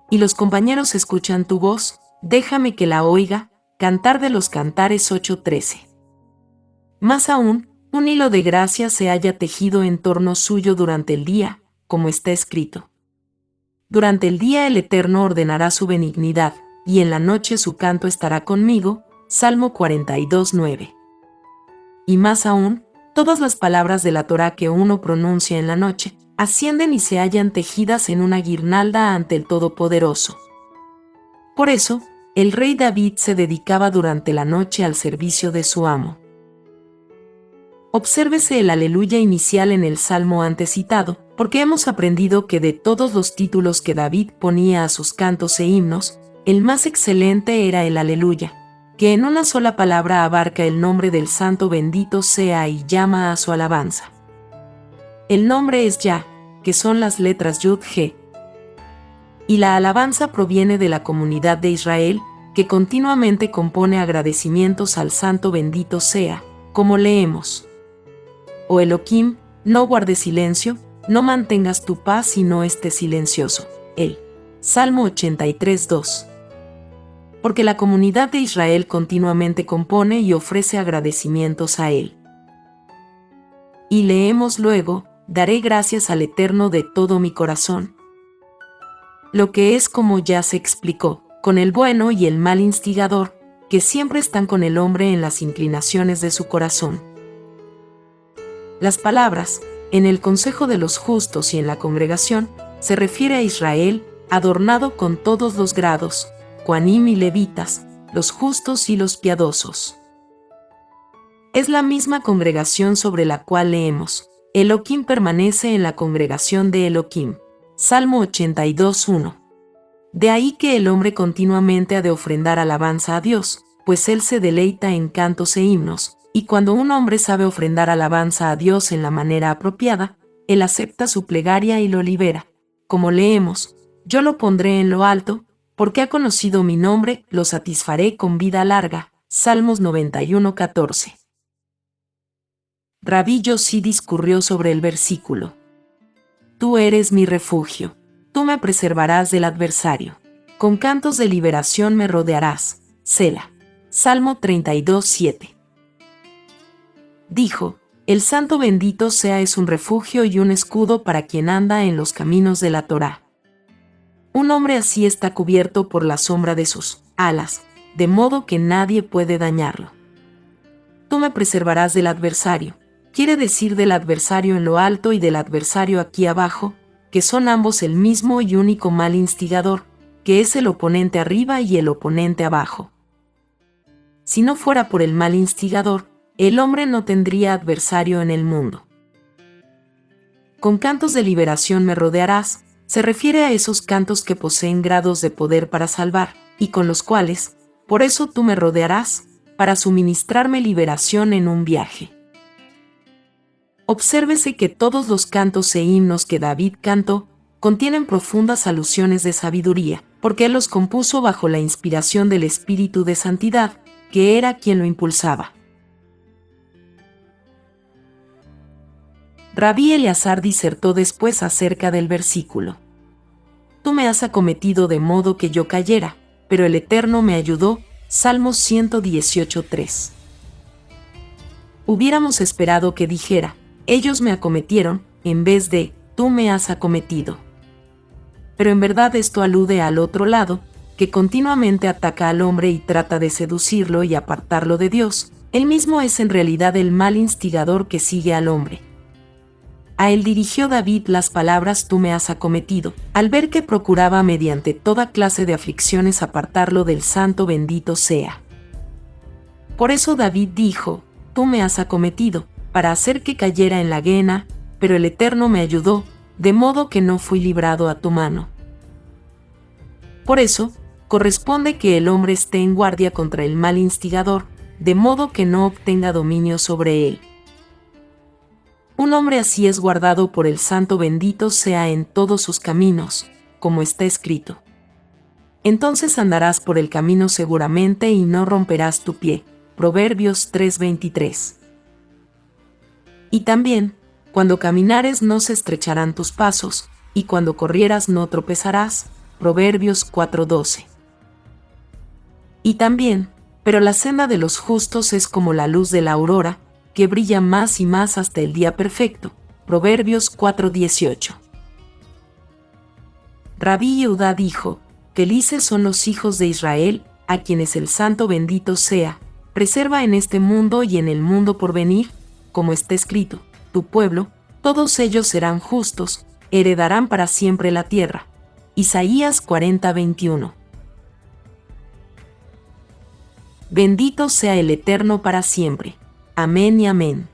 Y los compañeros escuchan tu voz, déjame que la oiga, Cantar de los Cantares 8:13. Más aún, un hilo de gracia se haya tejido en torno suyo durante el día, como está escrito. Durante el día el Eterno ordenará su benignidad, y en la noche su canto estará conmigo, Salmo 42:9. Y más aún, todas las palabras de la Torá que uno pronuncia en la noche, ascienden y se hallan tejidas en una guirnalda ante el Todopoderoso. Por eso, el rey David se dedicaba durante la noche al servicio de su amo. Obsérvese el aleluya inicial en el salmo antes citado, porque hemos aprendido que de todos los títulos que David ponía a sus cantos e himnos, el más excelente era el aleluya, que en una sola palabra abarca el nombre del Santo bendito sea y llama a su alabanza. El nombre es Yah, que son las letras Yud He. Y la alabanza proviene de la comunidad de Israel, que continuamente compone agradecimientos al Santo bendito sea, como leemos. Oh Elohim, no guardes silencio, no mantengas tu paz y no estés silencioso. El Salmo 83:2. Porque la comunidad de Israel continuamente compone y ofrece agradecimientos a él. Y leemos luego, daré gracias al Eterno de todo mi corazón. Lo que es como ya se explicó, con el bueno y el mal instigador, que siempre están con el hombre en las inclinaciones de su corazón. Las palabras, en el consejo de los justos y en la congregación, se refiere a Israel, adornado con todos los grados, Coanim y levitas, los justos y los piadosos. Es la misma congregación sobre la cual leemos, Elohim permanece en la congregación de Elohim. Salmo 82:1. De ahí que el hombre continuamente ha de ofrendar alabanza a Dios, pues él se deleita en cantos e himnos, y cuando un hombre sabe ofrendar alabanza a Dios en la manera apropiada, él acepta su plegaria y lo libera. Como leemos, yo lo pondré en lo alto, porque ha conocido mi nombre, lo satisfaré con vida larga. Salmos 91:14. Rabí Yossi discurrió sobre el versículo. Tú eres mi refugio, tú me preservarás del adversario. Con cantos de liberación me rodearás. Sela. Salmo 32:7. Dijo, el Santo bendito sea es un refugio y un escudo para quien anda en los caminos de la Torá. Un hombre así está cubierto por la sombra de sus alas, de modo que nadie puede dañarlo. Tú me preservarás del adversario. Quiere decir del adversario en lo alto y del adversario aquí abajo, que son ambos el mismo y único mal instigador, que es el oponente arriba y el oponente abajo. Si no fuera por el mal instigador, el hombre no tendría adversario en el mundo. Con cantos de liberación me rodearás, se refiere a esos cantos que poseen grados de poder para salvar, y con los cuales, por eso tú me rodearás, para suministrarme liberación en un viaje. Obsérvese que todos los cantos e himnos que David cantó contienen profundas alusiones de sabiduría, porque él los compuso bajo la inspiración del Espíritu de Santidad, que era quien lo impulsaba. Rabí Eleazar disertó después acerca del versículo. Tú me has acometido de modo que yo cayera, pero el Eterno me ayudó. Salmos 118:3. Hubiéramos esperado que dijera, ellos me acometieron, en vez de, tú me has acometido. Pero en verdad esto alude al otro lado, que continuamente ataca al hombre y trata de seducirlo y apartarlo de Dios. Él mismo es en realidad el mal instigador que sigue al hombre. A él dirigió David las palabras tú me has acometido, al ver que procuraba mediante toda clase de aflicciones apartarlo del Santo bendito sea. Por eso David dijo, tú me has acometido, para hacer que cayera en la Gehenna, pero el Eterno me ayudó, de modo que no fui librado a tu mano. Por eso, corresponde que el hombre esté en guardia contra el mal instigador, de modo que no obtenga dominio sobre él. Un hombre así es guardado por el Santo bendito sea en todos sus caminos, como está escrito. Entonces andarás por el camino seguramente y no romperás tu pie. Proverbios 3:23. Y también, cuando caminares no se estrecharán tus pasos, y cuando corrieras no tropezarás. Proverbios 4:12. Y también, pero la senda de los justos es como la luz de la aurora, que brilla más y más hasta el día perfecto. Proverbios 4:18. Rabí Yehudá dijo: Felices son los hijos de Israel, a quienes el Santo bendito sea, preserva en este mundo y en el mundo por venir, como está escrito, tu pueblo, todos ellos serán justos, heredarán para siempre la tierra. Isaías 40:21. Bendito sea el Eterno para siempre. Amén y amén.